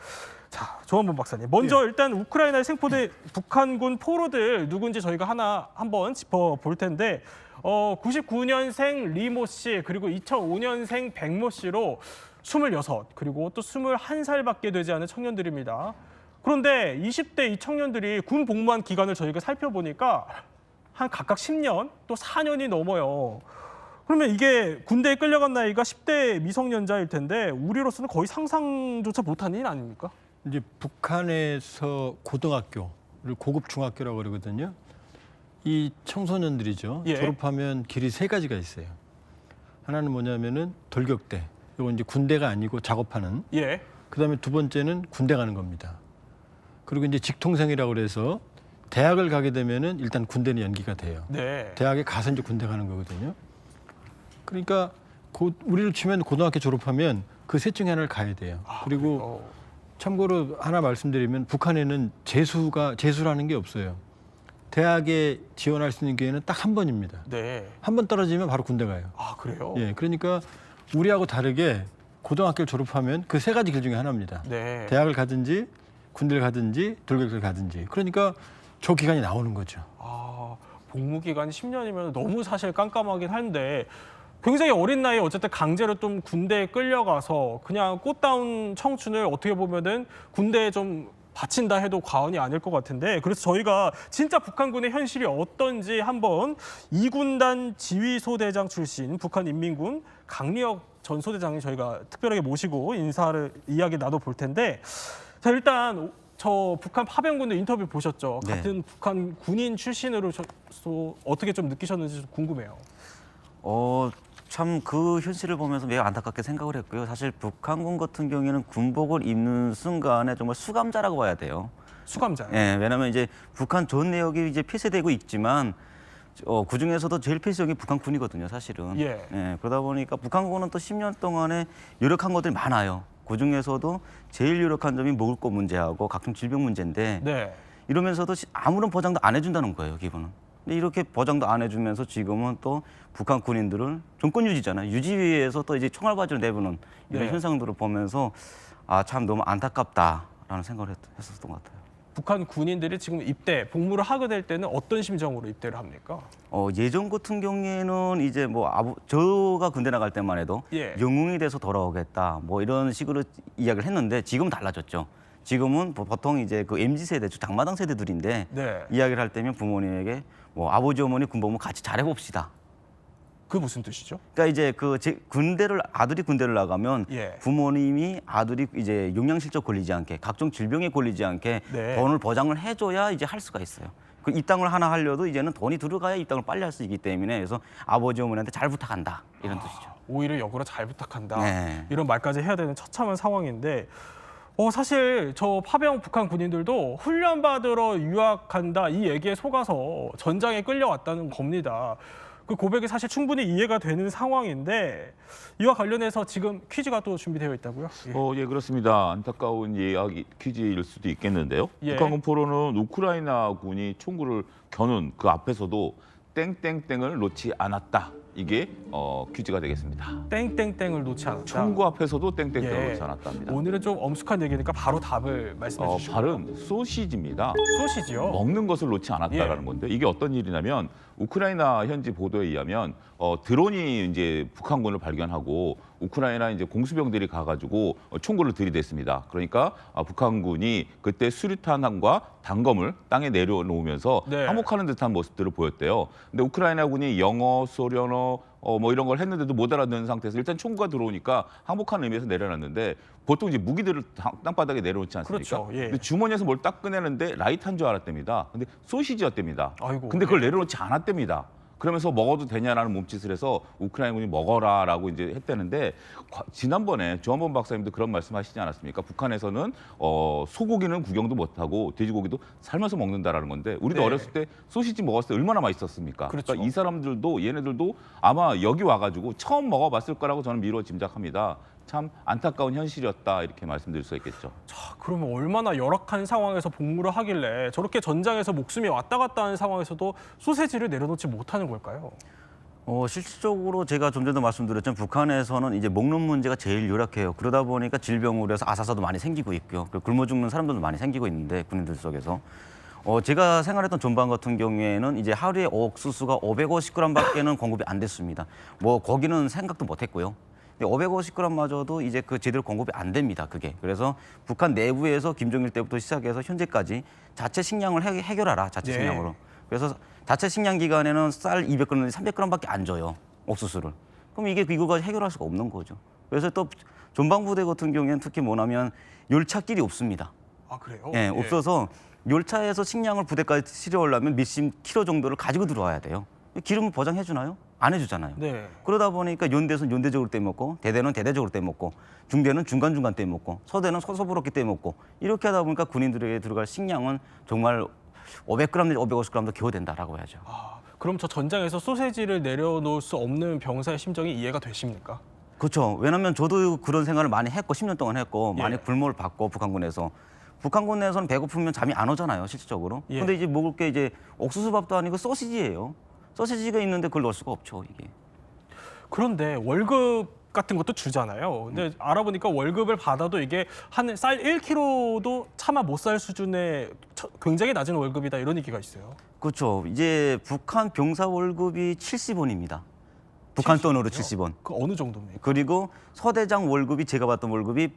자, 조원범 박사님. 먼저 일단 우크라이나에 생포된 북한군 포로들 누군지 저희가 한번 짚어볼 텐데 99년생 리모 씨 그리고 2005년생 백모 씨로 26 그리고 또 21살밖에 되지 않은 청년들입니다. 그런데 20대 이 청년들이 군 복무한 기간을 저희가 살펴보니까 한 각각 10년 또 4년이 넘어요. 그러면 이게 군대에 끌려간 나이가 10대 미성년자일 텐데 우리로서는 거의 상상조차 못한 일 아닙니까? 이제 북한에서 고등학교를 고급 중학교라고 그러거든요. 이 청소년들이죠. 예. 졸업하면 길이 세 가지가 있어요. 하나는 뭐냐면은 돌격대. 이건 이제 군대가 아니고 작업하는. 예. 그다음에 두 번째는 군대 가는 겁니다. 그리고 이제 직통생이라고 그래서 대학을 가게 되면은 일단 군대는 연기가 돼요. 네. 대학에 가서 이제 군대 가는 거거든요. 그러니까 우리로 치면 고등학교 졸업하면 그 셋 중에 하나를 가야 돼요. 그리고 참고로 하나 말씀드리면 북한에는 재수라는 게 없어요. 대학에 지원할 수 있는 기회는 딱 한 번입니다. 네. 한 번 떨어지면 바로 군대 가요. 아, 그래요? 예, 그러니까 우리하고 다르게 고등학교를 졸업하면 그 세 가지 길 중에 하나입니다. 네. 대학을 가든지 군대를 가든지 돌격대를 가든지. 그러니까 저 기간이 나오는 거죠. 복무 기간이 10년이면 너무 사실 깜깜하긴 한데 굉장히 어린 나이에 어쨌든 강제로 좀 군대에 끌려가서 그냥 꽃다운 청춘을 어떻게 보면은 군대에 좀 바친다 해도 과언이 아닐 것 같은데 그래서 저희가 진짜 북한군의 현실이 어떤지 한번 2군단 지휘소대장 출신 북한인민군 강리혁 전 소대장님 저희가 특별하게 모시고 이야기 나눠볼 텐데 자 일단 저 북한 파병군들 인터뷰 보셨죠? 네. 같은 북한 군인 출신으로서 어떻게 좀 느끼셨는지 좀 궁금해요. 참 그 현실을 보면서 매우 안타깝게 생각을 했고요. 사실 북한군 같은 경우에는 군복을 입는 순간에 정말 수감자라고 봐야 돼요. 수감자요? 예, 왜냐하면 이제 북한 전 내역이 이제 폐쇄되고 있지만 그 중에서도 제일 폐쇄적인 북한군이거든요, 사실은. 예. 그러다 보니까 북한군은 또 10년 동안에 유력한 것들이 많아요. 그 중에서도 제일 유력한 점이 먹을 것 문제하고 각종 질병 문제인데 네. 이러면서도 아무런 보장도 안 해준다는 거예요, 기본은. 근데 이렇게 보장도 안 해주면서 지금은 또 북한 군인들을 정권 유지잖아요. 유지 위해서 또 이제 총알바지를 내부는 이런 네. 현상들을 보면서 참 너무 안타깝다라는 생각을 했었던 것 같아요. 북한 군인들이 지금 복무를 하게 될 때는 어떤 심정으로 입대를 합니까? 예전 같은 경우에는 이제 저가 군대 나갈 때만 해도 영웅이 돼서 돌아오겠다 뭐 이런 식으로 이야기를 했는데 지금은 달라졌죠. 지금은 보통 이제 그 MZ세대, 장마당 세대들인데 이야기를 할 때면 부모님에게 아버지 어머니 군복무 같이 잘해봅시다. 그게 무슨 뜻이죠? 그러니까 이제 아들이 군대를 나가면 부모님이 아들이 이제 영양실조 걸리지 않게 각종 질병에 걸리지 않게 돈을 보장을 해줘야 이제 할 수가 있어요. 그 입당을 하나 하려도 이제는 돈이 들어가야 입당을 빨리 할 수 있기 때문에 그래서 아버지 어머니한테 잘 부탁한다 이런 뜻이죠. 오히려 역으로 잘 부탁한다. 네. 이런 말까지 해야 되는 처참한 상황인데 사실 저 파병 북한 군인들도 훈련 받으러 유학한다 이 얘기에 속아서 전장에 끌려왔다는 겁니다. 그 고백이 사실 충분히 이해가 되는 상황인데 이와 관련해서 지금 퀴즈가 또 준비되어 있다고요? 예, 그렇습니다. 안타까운 이야기 퀴즈일 수도 있겠는데요. 북한군 포로는 우크라이나군이 총구를 겨눈 그 앞에서도 땡땡땡을 놓지 않았다. 이게 퀴즈가 되겠습니다. 땡땡땡을 놓지 않았다. 총구 앞에서도 땡땡땡을 놓지 않았답니다. 오늘은 좀 엄숙한 얘기니까 바로 답을 말씀해 주시죠. 발은 소시지입니다. 소시지요? 먹는 것을 놓지 않았다라는 건데 이게 어떤 일이냐면 우크라이나 현지 보도에 의하면 드론이 이제 북한군을 발견하고 우크라이나 이제 공수병들이 가가지고 총구를 들이댔습니다. 그러니까 북한군이 그때 수류탄과 단검을 땅에 내려놓으면서 항복하는 듯한 모습들을 보였대요. 근데 우크라이나군이 영어, 소련어 뭐 이런 걸 했는데도 못 알아듣는 상태에서 일단 총구가 들어오니까 항복하는 의미에서 내려놨는데 보통 이제 무기들을 땅바닥에 내려놓지 않습니까? 그렇죠. 예. 근데 주머니에서 뭘 딱 꺼내는데 라이터인 줄 알았답니다. 근데 소시지였답니다. 아이고, 근데 그걸 내려놓지 않았답니다. 그러면서 먹어도 되냐라는 몸짓을 해서 우크라이나군이 먹어라라고 이제 했다는데 지난번에 조한범 박사님도 그런 말씀하시지 않았습니까? 북한에서는 소고기는 구경도 못하고 돼지고기도 삶아서 먹는다라는 건데 우리도 어렸을 때 소시지 먹었을 때 얼마나 맛있었습니까? 그렇죠. 그러니까 이 사람들도 얘네들도 아마 여기 와가지고 처음 먹어봤을 거라고 저는 미루어 짐작합니다. 참 안타까운 현실이었다 이렇게 말씀드릴 수 있겠죠. 자, 그러면 얼마나 열악한 상황에서 복무를 하길래 저렇게 전장에서 목숨이 왔다 갔다 하는 상황에서도 소세지를 내려놓지 못하는 걸까요? 실질적으로 제가 좀 전에도 말씀드렸지만 북한에서는 이제 먹는 문제가 제일 열악해요. 그러다 보니까 질병으로 해서 아사사도 많이 생기고 있고요. 그리고 굶어 죽는 사람들도 많이 생기고 있는데 군인들 속에서. 제가 생활했던 전방 같은 경우에는 이제 하루에 옥수수가 550g밖에는 공급이 안 됐습니다. 뭐 거기는 생각도 못했고요. 550g마저도 이제 그 제대로 공급이 안 됩니다. 그게. 그래서 북한 내부에서 김정일 때부터 시작해서 현재까지 자체 식량을 해결하라. 자체 식량으로. 그래서 자체 식량 기간에는 쌀 200g, 300g밖에 안 줘요. 옥수수를. 그럼 이거가 해결할 수가 없는 거죠. 그래서 또 전방부대 같은 경우에는 특히 뭐냐면 열차길이 없습니다. 아, 그래요? 예, 없어서 열차에서 식량을 부대까지 실어오려면 몇십 킬로 정도를 가지고 들어와야 돼요. 기름은 보장해 주나요? 안 해주잖아요. 네. 그러다 보니까 연대에서는 연대적으로 떼먹고 대대는 대대적으로 떼먹고 중대는 중간중간 떼먹고 서대는 서서부럽게 떼먹고 이렇게 하다 보니까 군인들에게 들어갈 식량은 정말 500g 내지 550g도 겨우 된다라고 해야죠. 그럼 저 전장에서 소세지를 내려놓을 수 없는 병사의 심정이 이해가 되십니까? 그렇죠. 왜냐하면 저도 그런 생활을 많이 했고 10년 동안 했고 많이 굶어를 받고 북한군에서. 북한군에서는 배고프면 잠이 안 오잖아요, 실질적으로. 근데 이제 먹을 게 이제 옥수수밥도 아니고 소시지예요. 소시지가 있는데 그걸 넣을 수가 없죠, 이게. 그런데 월급 같은 것도 주잖아요. 근데 알아보니까 월급을 받아도 이게 한 쌀 1kg도 차마 못 살 수준의 굉장히 낮은 월급이다 이런 얘기가 있어요. 그렇죠. 이제 북한 병사 월급이 70원입니다. 북한 돈으로 70원. 그 어느 정도입니까? 그리고 서대장 월급이 제가 받던 월급이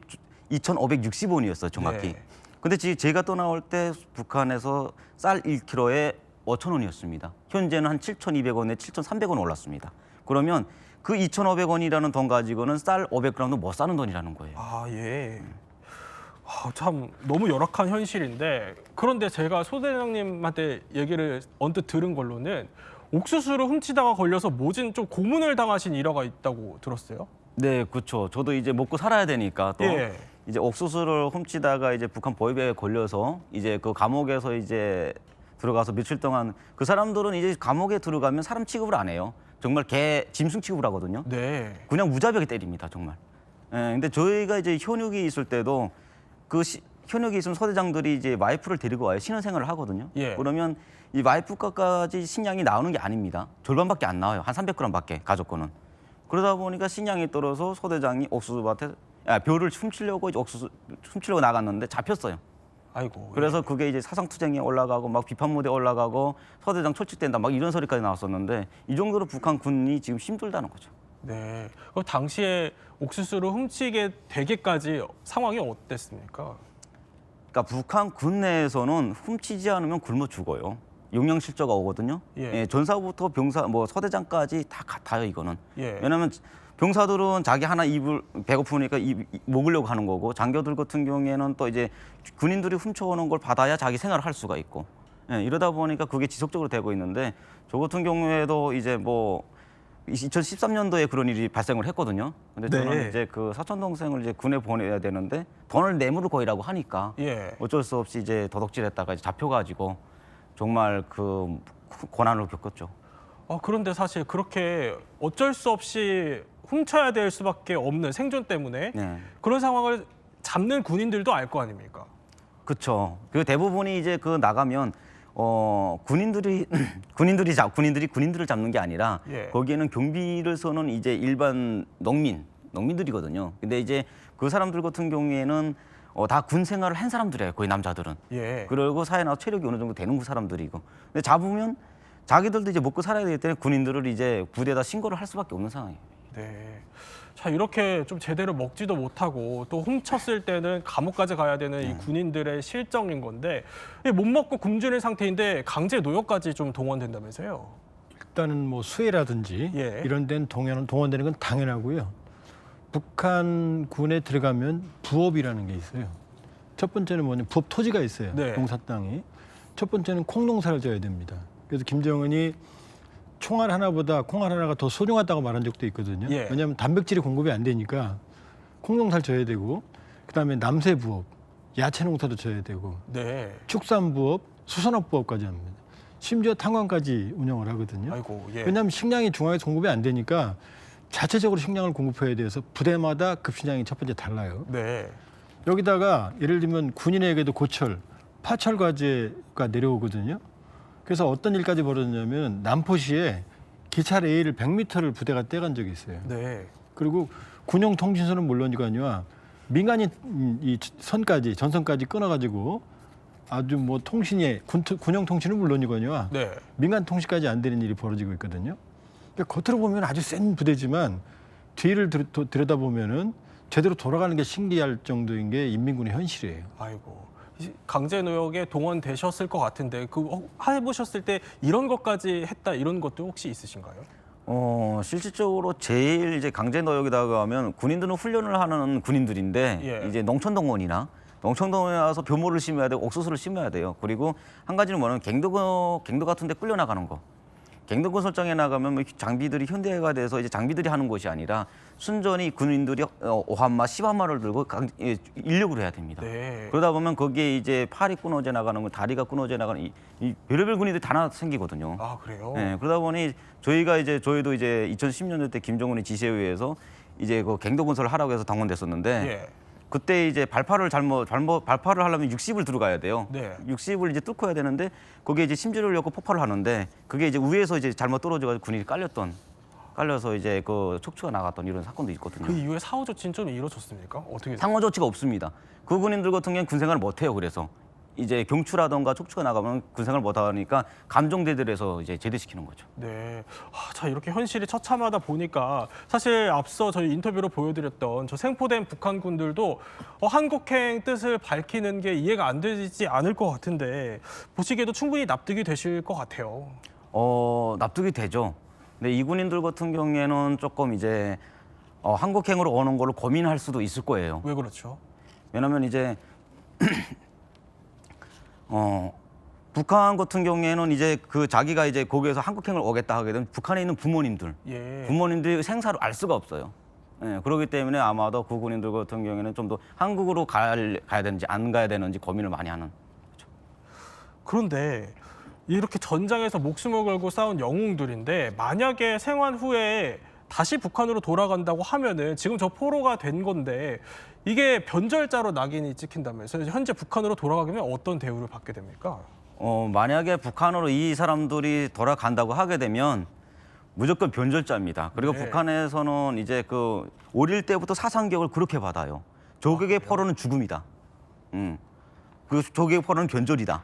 2,560원이었어요, 정확히. 근데 제가 떠나올 때 북한에서 쌀 1kg에 5,000원이었습니다. 현재는 한 7,200원에 7,300원 올랐습니다. 그러면 그 2,500원이라는 돈 가지고는 쌀 500g도 못 사는 돈이라는 거예요. 아, 예. 참 너무 열악한 현실인데 그런데 제가 소 대장님한테 얘기를 언뜻 들은 걸로는 옥수수를 훔치다가 걸려서 모진 좀 고문을 당하신 일화가 있다고 들었어요. 네, 그렇죠. 저도 이제 먹고 살아야 되니까 또 이제 옥수수를 훔치다가 이제 북한 보위배에 걸려서 이제 그 감옥에서 이제 들어가서 며칠 동안 그 사람들은 이제 감옥에 들어가면 사람 취급을 안 해요. 정말 개 짐승 취급을 하거든요. 네. 그냥 무자비하게 때립니다, 정말. 근데 저희가 이제 현역이 있을 때도 현역이 있으면 소대장들이 이제 와이프를 데리고 와요. 신혼생활을 하거든요. 그러면 이 와이프까지 식량이 나오는 게 아닙니다. 절반밖에 안 나와요. 한 300g밖에 가족 거는. 그러다 보니까 식량이 떨어서 소대장이 옥수수밭에 벼를 훔치려고 이제 옥수수 훔치려고 나갔는데 잡혔어요. 아이고. 그래서 그게 이제 사상투쟁에 올라가고 막 비판무대에 올라가고 서대장 철칙된다 막 이런 소리까지 나왔었는데 이 정도로 북한 군이 지금 힘들다는 거죠. 네. 그럼 당시에 옥수수를 훔치게 되기까지 상황이 어땠습니까? 그러니까 북한 군 내에서는 훔치지 않으면 굶어 죽어요. 영양실조가 오거든요. 전사부터 병사, 뭐 서대장까지 다 같아요, 이거는. 왜냐하면 병사들은 자기 하나 입을 배고프니까 먹으려고 하는 거고 장교들 같은 경우에는 또 이제 군인들이 훔쳐오는 걸 받아야 자기 생활을 할 수가 있고 이러다 보니까 그게 지속적으로 되고 있는데 저 같은 경우에도 이제 뭐 2013년도에 그런 일이 발생을 했거든요. 근데 저는 이제 그 사촌 동생을 이제 군에 보내야 되는데 돈을 내물을 거이라고 하니까 어쩔 수 없이 이제 도둑질했다가 이제 잡혀가지고 정말 그 고난을 겪었죠. 그런데 사실 그렇게 어쩔 수 없이 훔쳐야 될 수밖에 없는 생존 때문에 그런 상황을 잡는 군인들도 알 거 아닙니까? 그렇죠. 그 대부분이 이제 그 나가면 군인들이 군인들을 잡는 게 아니라 거기에는 경비를 서는 이제 일반 농민들이거든요. 근데 이제 그 사람들 같은 경우에는 다 군 생활을 한 사람들이에요. 거의 남자들은. 그리고 사회 나와 체력이 어느 정도 되는 그 사람들이고. 근데 잡으면 자기들도 이제 먹고 살아야 되기 때문에 군인들을 이제 부대에다 신고를 할 수밖에 없는 상황이에요. 네. 자, 이렇게 좀 제대로 먹지도 못하고 또 훔쳤을 때는 감옥까지 가야 되는 이 군인들의 실정인 건데 못 먹고 굶주린 상태인데 강제 노역까지 좀 동원된다면서요? 일단은 뭐 수해라든지 이런 데는 동원되는 건 당연하고요. 북한군에 들어가면 부업이라는 게 있어요. 첫 번째는 뭐냐면 부업 토지가 있어요. 농사 땅이. 첫 번째는 콩농사를 져야 됩니다. 그래서 김정은이 총알 하나보다 콩알 하나가 더 소중하다고 말한 적도 있거든요. 왜냐하면 단백질이 공급이 안 되니까 콩농사를 져야 되고 그다음에 남새 부업, 야채 농사도 져야 되고 축산 부업, 수산업 부업까지 합니다. 심지어 탄광까지 운영을 하거든요. 왜냐하면 식량이 중앙에서 공급이 안 되니까 자체적으로 식량을 공급해야 돼서 부대마다 급식량이 첫 번째 달라요. 여기다가 예를 들면 군인에게도 고철, 파철 과제가 내려오거든요. 그래서 어떤 일까지 벌어졌냐면 남포시에 기차 레일을 100m를 부대가 떼간 적이 있어요. 그리고 군용 통신선은 물론이고 아니라 민간인 이 선까지 전선까지 끊어가지고 아주 뭐 통신이 군용 통신은 물론이고 아니라 민간 통신까지 안 되는 일이 벌어지고 있거든요. 그러니까 겉으로 보면 아주 센 부대지만 뒤를 들여다보면은 제대로 돌아가는 게 신기할 정도인 게 인민군의 현실이에요. 아이고. 강제 노역에 동원되셨을 것 같은데 해보셨을 때 이런 것까지 했다 이런 것도 혹시 있으신가요? 실질적으로 제일 이제 강제 노역이라고 하면 군인들은 훈련을 하는 군인들인데 이제 농촌동원이나 농촌동원에 와서 벼모를 심어야 되고 옥수수를 심어야 돼요. 그리고 한 가지는 뭐냐면 갱도 같은 데 끌려 나가는 거. 갱도 건설장에 나가면 뭐 장비들이 현대화가 돼서 이제 장비들이 하는 것이 아니라 순전히 군인들이 5한마, 10한마를 들고 인력으로 해야 됩니다. 그러다 보면 거기에 이제 팔이 끊어져 나가는 거, 다리가 끊어져 나가는 이 별의별 군인들이 다 생기거든요. 아, 그래요? 그러다 보니 저희도 이제 2010년대 때 김정은의 지시에 의해서 이제 그 갱도 건설을 하라고 해서 당원됐었는데 그때 이제 발파를 하려면 60을 들어가야 돼요. 60을 이제 뚫고 해야 되는데 거기에 이제 심지를 엮고 폭발을 하는데 그게 이제 위에서 이제 잘못 떨어져가지고 군인이 깔려서 이제 그 척추가 나갔던 이런 사건도 있거든요. 그 이후에 사후 조치는 좀 이루어졌습니까? 어떻게? 상호 조치가 없습니다. 그 군인들 같은 경우는 군생활을 못 해요. 그래서 이제 경추라던가 척추가 나가면 군생활을 못 하니까 감정대들에서 이제 제대시키는 거죠. 자, 이렇게 현실이 처참하다 보니까 사실 앞서 저희 인터뷰로 보여드렸던 저 생포된 북한군들도 한국행 뜻을 밝히는 게 이해가 안 되지 않을 것 같은데 보시기에도 충분히 납득이 되실 것 같아요. 납득이 되죠. 근데 이 군인들 같은 경우에는 조금 이제 한국행으로 오는 거를 고민할 수도 있을 거예요. 왜 그렇죠? 왜냐하면 이제 북한 같은 경우에는 이제 그 자기가 이제 거기에서 한국행을 오겠다 하게 되면 북한에 있는 부모님들이 생사를 알 수가 없어요. 그렇기 때문에 아마도 그 군인들 같은 경우에는 좀 더 한국으로 가야 되는지 안 가야 되는지 고민을 많이 하는 거죠. 그런데 이렇게 전장에서 목숨을 걸고 싸운 영웅들인데 만약에 생還후에 다시 북한으로 돌아간다고 하면은 지금 저 포로가 된 건데 이게 변절자로 낙인이 찍힌다면서 현재 북한으로 돌아가면 어떤 대우를 받게 됩니까? 만약에 북한으로 이 사람들이 돌아간다고 하게 되면 무조건 변절자입니다. 그리고 북한에서는 이제 그 어릴 때부터 사상교육을 그렇게 받아요. 조국의 포로는 죽음이다. 그 조국의 포로는 변절이다.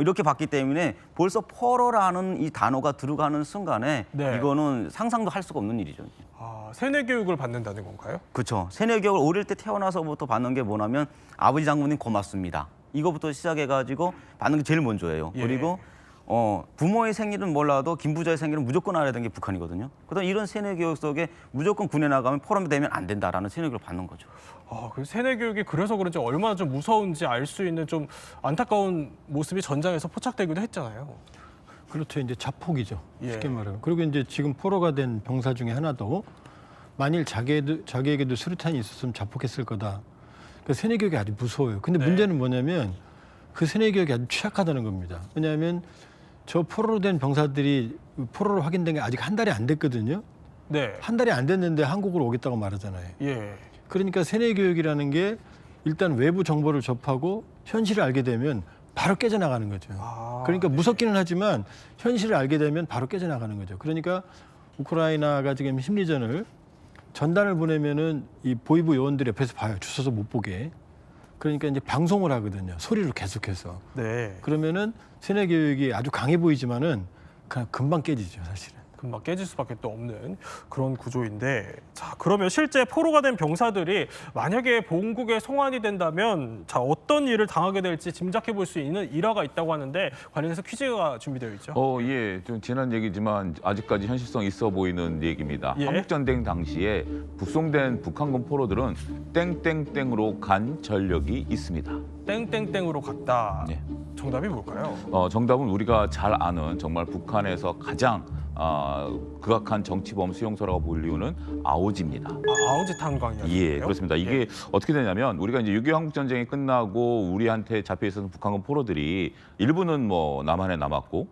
이렇게 봤기 때문에 벌써 포로라는 이 단어가 들어가는 순간에 이거는 상상도 할 수가 없는 일이죠. 세뇌 교육을 받는다는 건가요? 그렇죠. 세뇌 교육을 어릴 때 태어나서부터 받는 게 뭐냐면 아버지 장군님 고맙습니다. 이거부터 시작해가지고 받는 게 제일 먼저예요. 그리고 부모의 생일은 몰라도 김부자의 생일은 무조건 알아야 되는 게 북한이거든요. 그다음 이런 세뇌 교육 속에 무조건 군에 나가면 포럼이 되면 안 된다라는 세뇌 교육을 받는 거죠. 그 세뇌 교육이 그래서 그런지 얼마나 좀 무서운지 알 수 있는 좀 안타까운 모습이 전장에서 포착되기도 했잖아요. 그렇죠. 이제 자폭이죠. 쉽게 말하면. 그리고 이제 지금 포로가 된 병사 중에 하나도 만일 자기에게도 수류탄이 있었으면 자폭했을 거다. 그러니까 세뇌 교육이 아주 무서워요. 근데 문제는 뭐냐면 그 세뇌 교육이 아주 취약하다는 겁니다. 왜냐하면 저 포로로 된 병사들이 포로로 확인된 게 아직 한 달이 안 됐거든요. 네. 한 달이 안 됐는데 한국으로 오겠다고 말하잖아요. 예. 그러니까 세뇌 교육이라는 게 일단 외부 정보를 접하고 현실을 알게 되면 바로 깨져나가는 거죠. 그러니까 무섭기는 하지만 현실을 알게 되면 바로 깨져나가는 거죠. 그러니까 우크라이나가 지금 심리전을 전단을 보내면은 이 보위부 요원들이 옆에서 봐요. 주워서 못 보게. 그러니까 이제 방송을 하거든요. 소리로 계속해서. 네. 그러면은 세뇌 교육이 아주 강해 보이지만은 그냥 금방 깨지죠, 사실은. 금방 깨질 수밖에 또 없는 그런 구조인데, 자, 그러면 실제 포로가 된 병사들이 만약에 본국에 송환이 된다면 자, 어떤 일을 당하게 될지 짐작해 볼 수 있는 일화가 있다고 하는데 관련해서 퀴즈가 준비되어 있죠. 예, 좀 지난 얘기지만 아직까지 현실성 있어 보이는 얘기입니다. 예. 한국전쟁 당시에 북송된 북한군 포로들은 땡땡땡으로 간 전력이 있습니다. 땡땡땡으로 갔다. 네. 정답이 뭘까요? 정답은 우리가 잘 아는 정말 북한에서 가장 극악한 정치범 수용소라고 불리우는 아오지입니다. 아오지 탄광이요? 예, 그렇습니다. 이게 어떻게 되냐면 우리가 이제 6.25 한국 전쟁이 끝나고 우리한테 잡혀 있었던 북한군 포로들이 일부는 뭐 남한에 남았고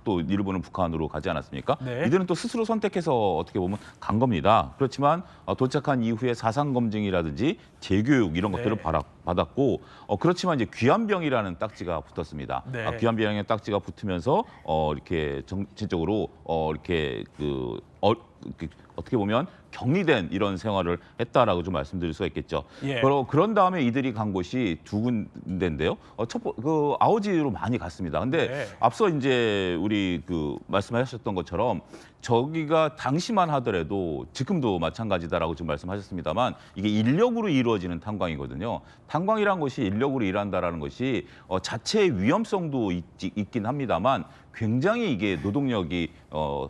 또 일부는 북한으로 가지 않았습니까? 네. 이들은 또 스스로 선택해서 어떻게 보면 간 겁니다. 그렇지만 도착한 이후에 사상 검증이라든지 재교육 이런 것들을 받았고 그렇지만 이제 귀환병이라는 딱지가 붙었습니다. 네. 귀환병의 딱지가 붙으면서 이렇게 정치적으로 이렇게 어떻게 보면 격리된 이런 생활을 했다라고 좀 말씀드릴 수가 있겠죠. 예. 그런 다음에 이들이 간 곳이 두 군데인데요. 아오지로 많이 갔습니다. 근데 네. 앞서 이제 우리 말씀하셨던 것처럼 저기가 당시만 하더라도 지금도 마찬가지다라고 좀 말씀하셨습니다만 이게 인력으로 이루어지는 탄광이거든요. 탄광이란 것이 인력으로 일한다라는 것이 자체의 위험성도 있긴 합니다만 굉장히 이게 노동력이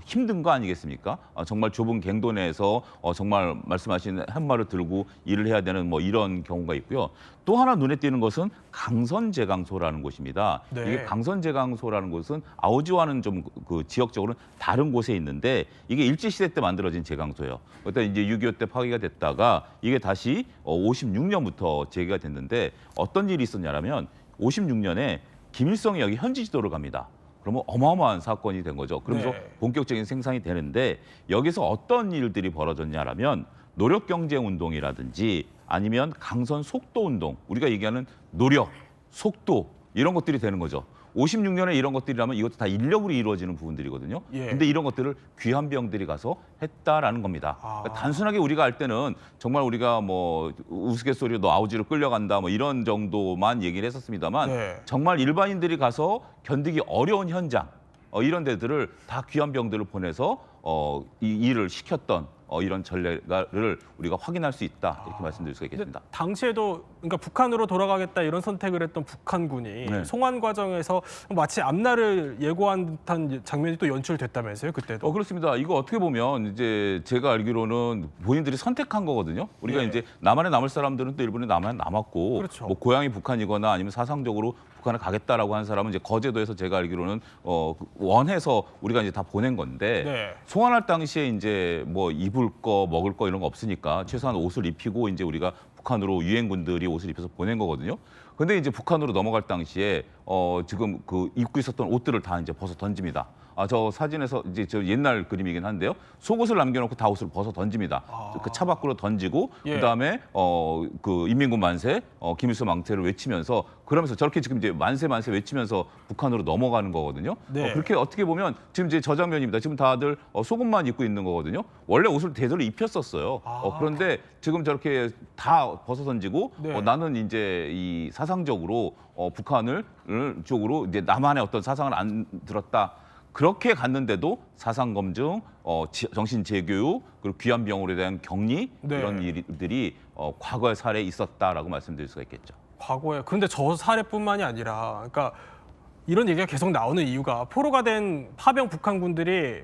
힘든 거 아니겠습니까? 정말 좁은 갱도 내에서 정말 말씀하신 한 말을 들고 일을 해야 되는 뭐 이런 경우가 있고요. 또 하나 눈에 띄는 것은 강선제강소라는 곳입니다. 네. 이게 강선제강소라는 곳은 아오지와는 좀 지역적으로는 다른 곳에 있는데 이게 일제시대 때 만들어진 제강소예요. 그때 이제 6.25 때 파기가 됐다가 이게 다시 56년부터 재개가 됐는데 어떤 일이 있었냐면 56년에 김일성이 여기 현지 지도를 갑니다. 그러면 어마어마한 사건이 된 거죠. 그러면서 본격적인 생산이 되는데 여기서 어떤 일들이 벌어졌냐라면 노력경제운동이라든지 아니면 강선 속도운동, 우리가 얘기하는 노력, 속도 이런 것들이 되는 거죠. 56년에 이런 것들이라면 이것도 다 인력으로 이루어지는 부분들이거든요. 근데 이런 것들을 귀환병들이 가서 했다라는 겁니다. 그러니까 단순하게 우리가 알 때는 정말 우리가 뭐 우스갯소리로 너 아우지로 끌려간다 뭐 이런 정도만 얘기를 했었습니다만 정말 일반인들이 가서 견디기 어려운 현장 이런 데들을 다 귀환병들을 보내서 이 일을 시켰던 이런 전례를 우리가 확인할 수 있다 이렇게 말씀드릴 수가 있겠습니다. 당시에도 그러니까 북한으로 돌아가겠다 이런 선택을 했던 북한군이 송환 과정에서 마치 앞날을 예고한 듯한 장면이 또 연출됐다면서요, 그때도? 그렇습니다. 이거 어떻게 보면 이제 제가 알기로는 본인들이 선택한 거거든요. 우리가 이제 남한에 남을 사람들은 또 일본에 남한에 남았고, 그렇죠. 뭐 고향이 북한이거나 아니면 사상적으로 북한을 가겠다라고 하는 사람은 이제 거제도에서 제가 알기로는 원해서 우리가 이제 다 보낸 건데 송환할 당시에 이제 뭐 입을 거 먹을 거 이런 거 없으니까 최소한 옷을 입히고 이제 우리가 북한으로 유엔군들이 옷을 입혀서 보낸 거거든요. 근데 이제 북한으로 넘어갈 당시에 지금 입고 있었던 옷들을 다 이제 벗어 던집니다. 저 사진에서 이제 저 옛날 그림이긴 한데요. 속옷을 남겨놓고 다 옷을 벗어 던집니다. 그 차 밖으로 던지고 그다음에 인민군 만세, 김일성 망태를 외치면서 그러면서 저렇게 지금 이제 만세 만세 외치면서 북한으로 넘어가는 거거든요. 그렇게 어떻게 보면 지금 이제 저 장면입니다. 지금 다들 속옷만 입고 있는 거거든요. 원래 옷을 제대로 입혔었어요. 그런데 지금 저렇게 다 벗어 던지고 나는 이제 이 사상적으로 북한을 쪽으로 이제 남한의 어떤 사상을 안 들었다. 그렇게 갔는데도 사상 검증, 정신 재교육, 그리고 귀환병으로 대한 격리 이런 일들이 과거의 사례에 있었다라고 말씀드릴 수가 있겠죠. 과거에. 그런데 저 사례뿐만이 아니라, 그러니까 이런 얘기가 계속 나오는 이유가 포로가 된 파병 북한군들이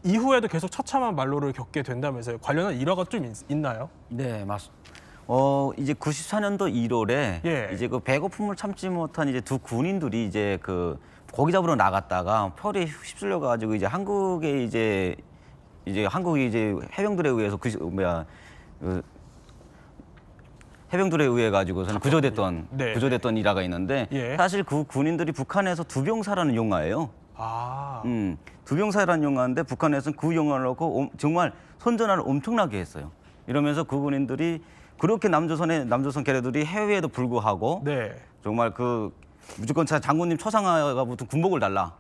이후에도 계속 처참한 말로를 겪게 된다면서요. 관련한 일화가 좀 있나요? 네, 맞습니다. 이제 94년도 1월에 이제 그 배고픔을 참지 못한 이제 두 군인들이 이제 고기 잡으러 나갔다가 펄에 휩쓸려 가지고 이제 한국에 이제 한국이 이제 해병들에 의해서 해병들에 의해 가지고서는 구조됐던 일화가 있는데 사실 그 군인들이 북한에서 두병사라는 용어예요. 두병사라는 영화인데 북한에서는 그 영화를 놓고 정말 선전화를 엄청나게 했어요. 이러면서 그 군인들이 그렇게 남조선 걔네들이 해외에도 불구하고 정말 그 무조건 장군님 초상화가 붙은 군복을 달라.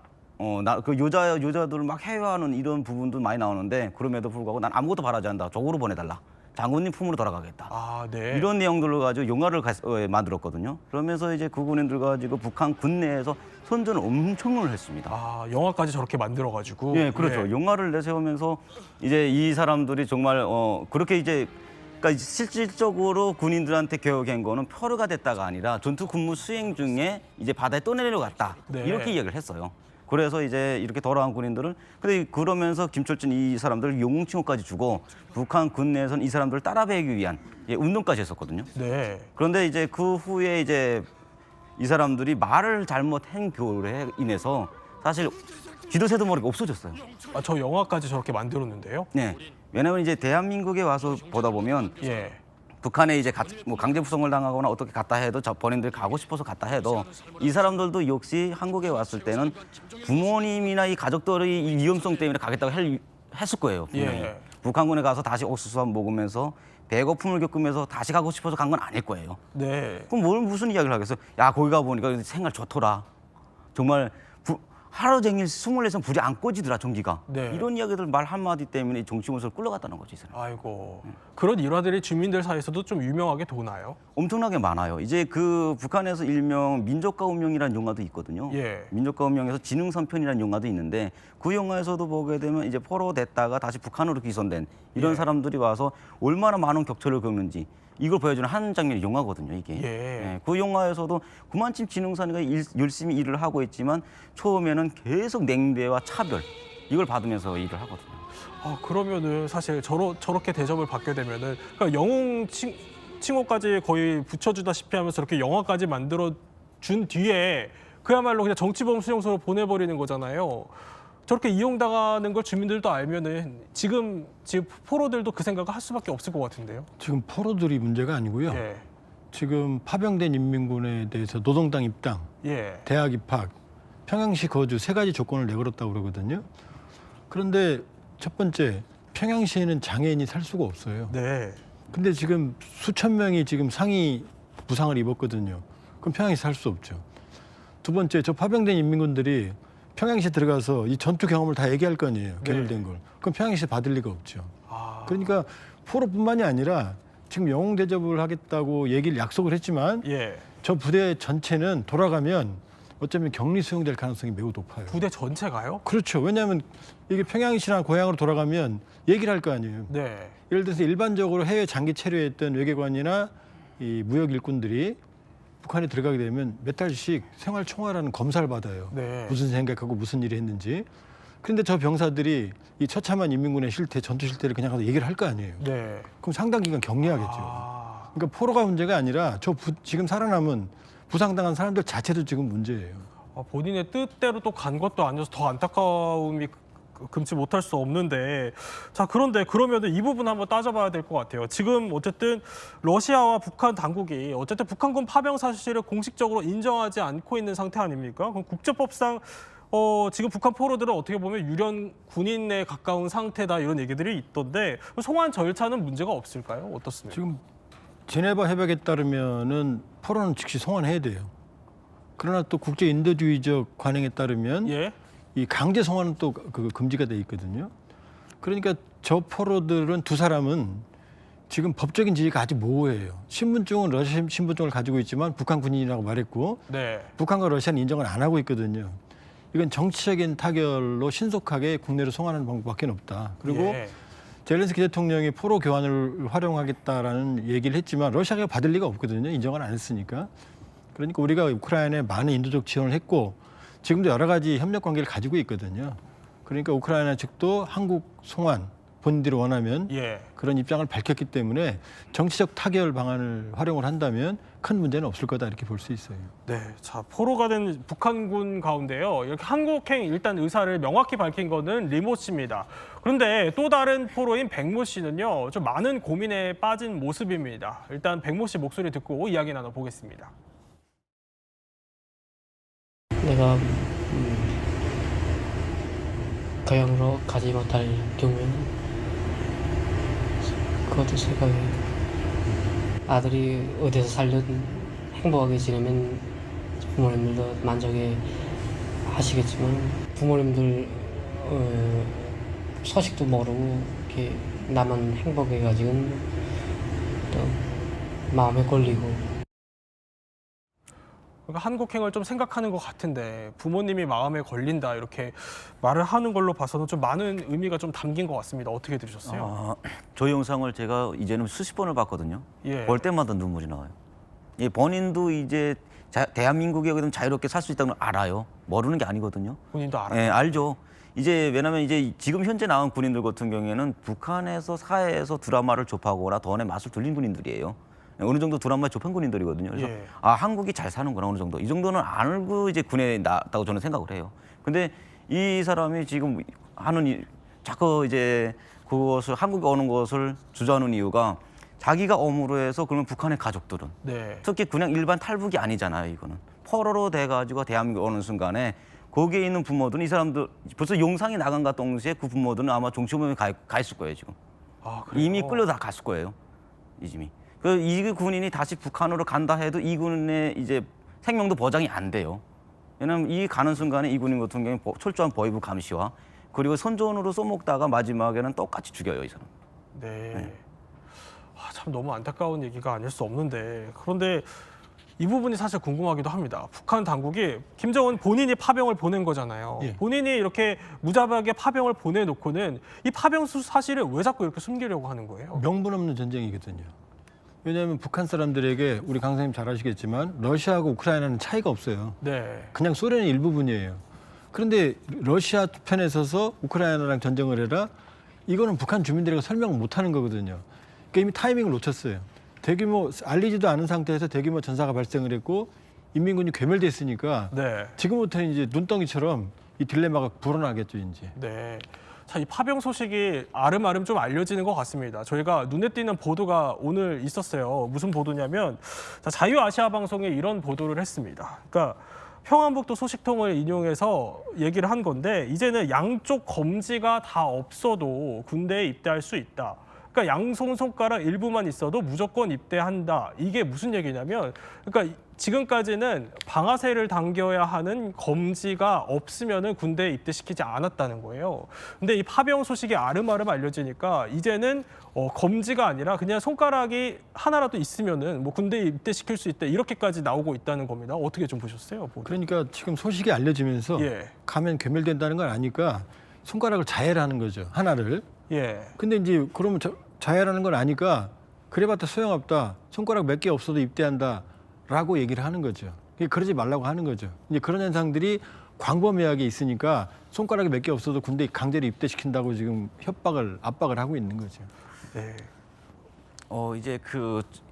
그 여자들 막 해외하는 이런 부분도 많이 나오는데 그럼에도 불구하고 난 아무것도 바라지 않는다. 적으로 보내달라. 장군님 품으로 돌아가겠다. 이런 내용들로 가지고 영화를 만들었거든요. 그러면서 이제 그 군인들 가지고 북한 군내에서 선전을 엄청을 했습니다. 영화까지 저렇게 만들어가지고. 예, 그렇죠. 영화를 내세우면서 이제 이 사람들이 정말 그렇게 이제 그러니까 실질적으로 군인들한테 교육한 거는 표류가 됐다가 아니라 전투 근무 수행 중에 이제 바다에 떠내려갔다. 이렇게 이야기를 했어요. 그래서 이제 이렇게 돌아온 군인들을 근데 그러면서 김철준 이 사람들 영웅칭호까지 주고 북한 군내에서는 이 사람들을 따라배기 위한 운동까지 했었거든요. 그런데 이제 그 후에 이제 이 사람들이 말을 잘못한 교류에 인해서 사실 쥐도새도 모르게 없어졌어요. 저 영화까지 저렇게 만들었는데요? 네. 왜냐하면 이제 대한민국에 와서 보다 보면 북한에 이제 뭐 강제 부송을 당하거나 어떻게 갔다 해도 본인들이 가고 싶어서 갔다 해도 이 사람들도 역시 한국에 왔을 때는 부모님이나 이 가족들의 이 위험성 때문에 가겠다고 했을 거예요. 북한군에 가서 다시 옥수수 먹으면서 배고픔을 겪으면서 다시 가고 싶어서 간 건 아닐 거예요. 그럼 무슨 이야기를 하겠어요? 야 거기 가보니까 생활 좋더라. 정말 하루 종일 24시간 불이 안 꺼지더라 전기가. 이런 이야기들 말 한마디 때문에 정치문서를 끌려갔다는 거죠. 아이고. 그런 일화들이 주민들 사이에서도 좀 유명하게 도나요? 엄청나게 많아요. 이제 그 북한에서 일명 민족과 운명이라는 영화도 있거든요. 민족과 운명에서 지능선편이라는 영화도 있는데 그 영화에서도 보게 되면 이제 포로됐다가 다시 북한으로 귀선된 이런 사람들이 와서 얼마나 많은 격차를 겪는지 이걸 보여주는 한 장면의 영화거든요, 이게. 그 영화에서도 그만큼 지능선이가 열심히 일을 하고 있지만 처음에는 계속 냉대와 차별 이걸 받으면서 일을 하거든요. 그러면은 사실 저렇게 대접을 받게 되면은 그러니까 영웅 칭호까지 거의 붙여주다시피 하면서 이렇게 영화까지 만들어 준 뒤에 그야말로 그냥 정치범 수용소로 보내버리는 거잖아요. 저렇게 이용당하는 걸 주민들도 알면은 지금 포로들도 그 생각을 할 수밖에 없을 것 같은데요. 지금 포로들이 문제가 아니고요. 지금 파병된 인민군에 대해서 노동당 입당, 대학 입학, 평양시 거주 3가지 조건을 내걸었다고 그러거든요. 그런데 첫 번째, 평양시에는 장애인이 살 수가 없어요. 근데 지금 수천 명이 지금 상위 부상을 입었거든요. 그럼 평양시 살 수 없죠. 두 번째, 저 파병된 인민군들이 평양시에 들어가서 이 전투 경험을 다 얘기할 거 아니에요. 개별된 걸. 그럼 평양시에 받을 리가 없죠. 그러니까 포로뿐만이 아니라 지금 영웅 대접을 하겠다고 약속을 했지만 저 부대 전체는 돌아가면 어쩌면 격리 수용될 가능성이 매우 높아요. 부대 전체가요? 그렇죠. 왜냐하면 이게 평양시나 고향으로 돌아가면 얘기를 할 거 아니에요. 예를 들어서 일반적으로 해외 장기 체류했던 외교관이나 이 무역 일꾼들이 북한에 들어가게 되면 몇 달씩 생활 총괄하는 검사를 받아요. 무슨 생각하고 무슨 일을 했는지. 그런데 저 병사들이 이 처참한 인민군의 실태, 전투 실태를 그냥 가서 얘기를 할 거 아니에요. 그럼 상당 기간 격리하겠죠. 그러니까 포로가 문제가 아니라 지금 살아남은 부상당한 사람들 자체도 지금 문제예요. 본인의 뜻대로 또 간 것도 아니어서 더 안타까움이 금치 못할 수 없는데 자 그런데 그러면은 이 부분 한번 따져봐야 될 것 같아요. 지금 어쨌든 러시아와 북한 당국이 어쨌든 북한군 파병 사실을 공식적으로 인정하지 않고 있는 상태 아닙니까? 그럼 국제법상 지금 북한 포로들은 어떻게 보면 유련 군인에 가까운 상태다 이런 얘기들이 있던데 송환 절차는 문제가 없을까요? 어떻습니까? 지금 제네바 협약에 따르면은 포로는 즉시 송환해야 돼요. 그러나 또 국제 인도주의적 관행에 따르면 이 강제 송환은 또 금지가 돼 있거든요. 그러니까 저 포로들은 두 사람은 지금 법적인 지위가 아직 모호해요. 신분증은 러시아 신분증을 가지고 있지만 북한 군인이라고 말했고 북한과 러시아는 인정을 안 하고 있거든요. 이건 정치적인 타결로 신속하게 국내로 송환하는 방법밖에 없다. 그리고 젤렌스키 대통령이 포로 교환을 활용하겠다라는 얘기를 했지만 러시아가 받을 리가 없거든요. 인정을 안 했으니까. 그러니까 우리가 우크라이나에 많은 인도적 지원을 했고 지금도 여러 가지 협력 관계를 가지고 있거든요. 그러니까 우크라이나 측도 한국 송환 본인들이 원하면 그런 입장을 밝혔기 때문에 정치적 타결 방안을 활용을 한다면 큰 문제는 없을 거다 이렇게 볼 수 있어요. 자 포로가 된 북한군 가운데요. 이렇게 한국행 일단 의사를 명확히 밝힌 거는 리모 씨입니다. 그런데 또 다른 포로인 백모 씨는요. 좀 많은 고민에 빠진 모습입니다. 일단 백모 씨 목소리 듣고 이야기 나눠보겠습니다. 내가 고향으로 가지 못할 경우에는 그것도 생각해요. 아들이 어디서 살든 행복하게 지내면 부모님들도 만족해 하시겠지만 부모님들 소식도 모르고 이렇게 나만 행복해가지고는 또 마음에 걸리고. 그러니까 한국행을 좀 생각하는 것 같은데 부모님이 마음에 걸린다 이렇게 말을 하는 걸로 봐서는 좀 많은 의미가 좀 담긴 것 같습니다. 어떻게 들으셨어요? 저 영상을 제가 이제는 수십 번을 봤거든요. 예. 볼 때마다 눈물이 나와요. 예, 본인도 이제 대한민국에 그럼 자유롭게 살 수 있다는 걸 알아요. 모르는 게 아니거든요. 본인도 알아요. 예, 알죠. 이제 왜냐면 이제 지금 현재 나온 군인들 같은 경우에는 북한에서 사회에서 드라마를 접하거나 던의 맛을 들린 군인들이에요. 어느 정도 드라마에 접한 군인들이거든요. 그래서 예. 한국이 잘 사는구나 어느 정도. 이 정도는 알고 이제 군에 나왔다고 저는 생각을 해요. 근데 이 사람이 지금 하는 자꾸 이제 그것을 한국에 오는 것을 주저하는 이유가 자기가 엄으로 해서 그러면 북한의 가족들은 특히 그냥 일반 탈북이 아니잖아요. 이거는 포로로 돼가지고 대한민국 오는 순간에 거기에 있는 부모들은 이 사람들 벌써 용상이 나간 것 동시에 그 부모들은 아마 종치범에 가 있을 거예요 지금. 이미 끌려 다 갔을 거예요. 이미. 이 군인이 다시 북한으로 간다 해도 이 군의 이제 생명도 보장이 안 돼요. 왜냐면 이 가는 순간에 이 군인 같은 경우에 철저한 보위부 감시와 그리고 선전으로 써먹다가 마지막에는 똑같이 죽여요 이 사람. 네. 참 너무 안타까운 얘기가 아닐 수 없는데 그런데 이 부분이 사실 궁금하기도 합니다. 북한 당국이 김정은 본인이 파병을 보낸 거잖아요. 예. 본인이 이렇게 무자비하게 파병을 보내놓고는 이 파병 사실을 왜 자꾸 이렇게 숨기려고 하는 거예요? 명분 없는 전쟁이거든요. 왜냐하면 북한 사람들에게 우리 강 선생님 잘 아시겠지만 러시아하고 우크라이나는 차이가 없어요. 네. 그냥 소련의 일부분이에요. 그런데 러시아 편에 서서 우크라이나랑 전쟁을 해라? 이거는 북한 주민들에게 설명을 못하는 거거든요. 그러니까 이미 타이밍을 놓쳤어요. 대규모 알리지도 않은 상태에서 대규모 전사가 발생을 했고 인민군이 괴멸됐으니까 지금부터는 이제 눈덩이처럼 이 딜레마가 불어나겠죠 이제. 네. 자, 이 파병 소식이 아름아름 좀 알려지는 것 같습니다. 저희가 눈에 띄는 보도가 오늘 있었어요. 무슨 보도냐면 자유아시아 방송에 이런 보도를 했습니다. 그러니까 평안북도 소식통을 인용해서 얘기를 한 건데 이제는 양쪽 검지가 다 없어도 군대에 입대할 수 있다. 그러니까 양손 손가락 일부만 있어도 무조건 입대한다. 이게 무슨 얘기냐면 그러니까 지금까지는 방아쇠를 당겨야 하는 검지가 없으면은 군대에 입대시키지 않았다는 거예요. 근데 이 파병 소식이 아름아름 알려지니까 이제는 검지가 아니라 그냥 손가락이 하나라도 있으면은 뭐 군대에 입대시킬 수 있다. 이렇게까지 나오고 있다는 겁니다. 어떻게 좀 보셨어요? 그러니까 지금 소식이 알려지면서 가면 괴멸된다는 걸 아니까 손가락을 자해라는 거죠. 하나를. 근데 이제 그러면 자해라는 걸 아니까 그래봤자 소용없다. 손가락 몇 개 없어도 입대한다라고 얘기를 하는 거죠. 그러지 말라고 하는 거죠. 이제 그런 현상들이 광범위하게 있으니까 손가락이 몇 개 없어도 군대에 강제로 입대시킨다고 지금 압박을 하고 있는 거죠. 네. 이제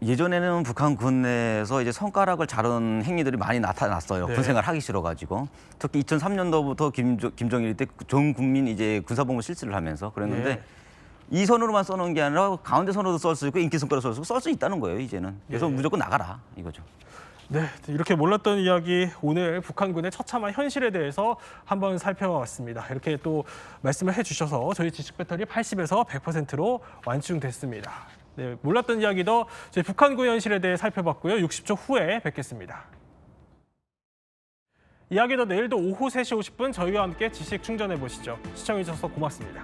예전에는 북한 군 내에서 이제 손가락을 자른 행위들이 많이 나타났어요. 군 생활 하기 싫어가지고 특히 2003년도부터 김정일 때 전 국민 이제 군사복무 실시를 하면서 그랬는데 이 손으로만 써놓은 게 아니라 가운데 손으로도 쓸 수 있고 인기 손가락 쓸 수 있다는 거예요 이제는. 그래서 무조건 나가라 이거죠. 네, 이렇게 몰랐던 이야기 오늘 북한군의 처참한 현실에 대해서 한번 살펴봤습니다. 이렇게 또 말씀을 해주셔서 저희 지식 배터리 80에서 100%로 완충됐습니다. 네, 몰랐던 이야기도 저희 북한군 현실에 대해 살펴봤고요. 60초 후에 뵙겠습니다. 이야기도 내일도 오후 3시 50분 저희와 함께 지식 충전해 보시죠. 시청해 주셔서 고맙습니다.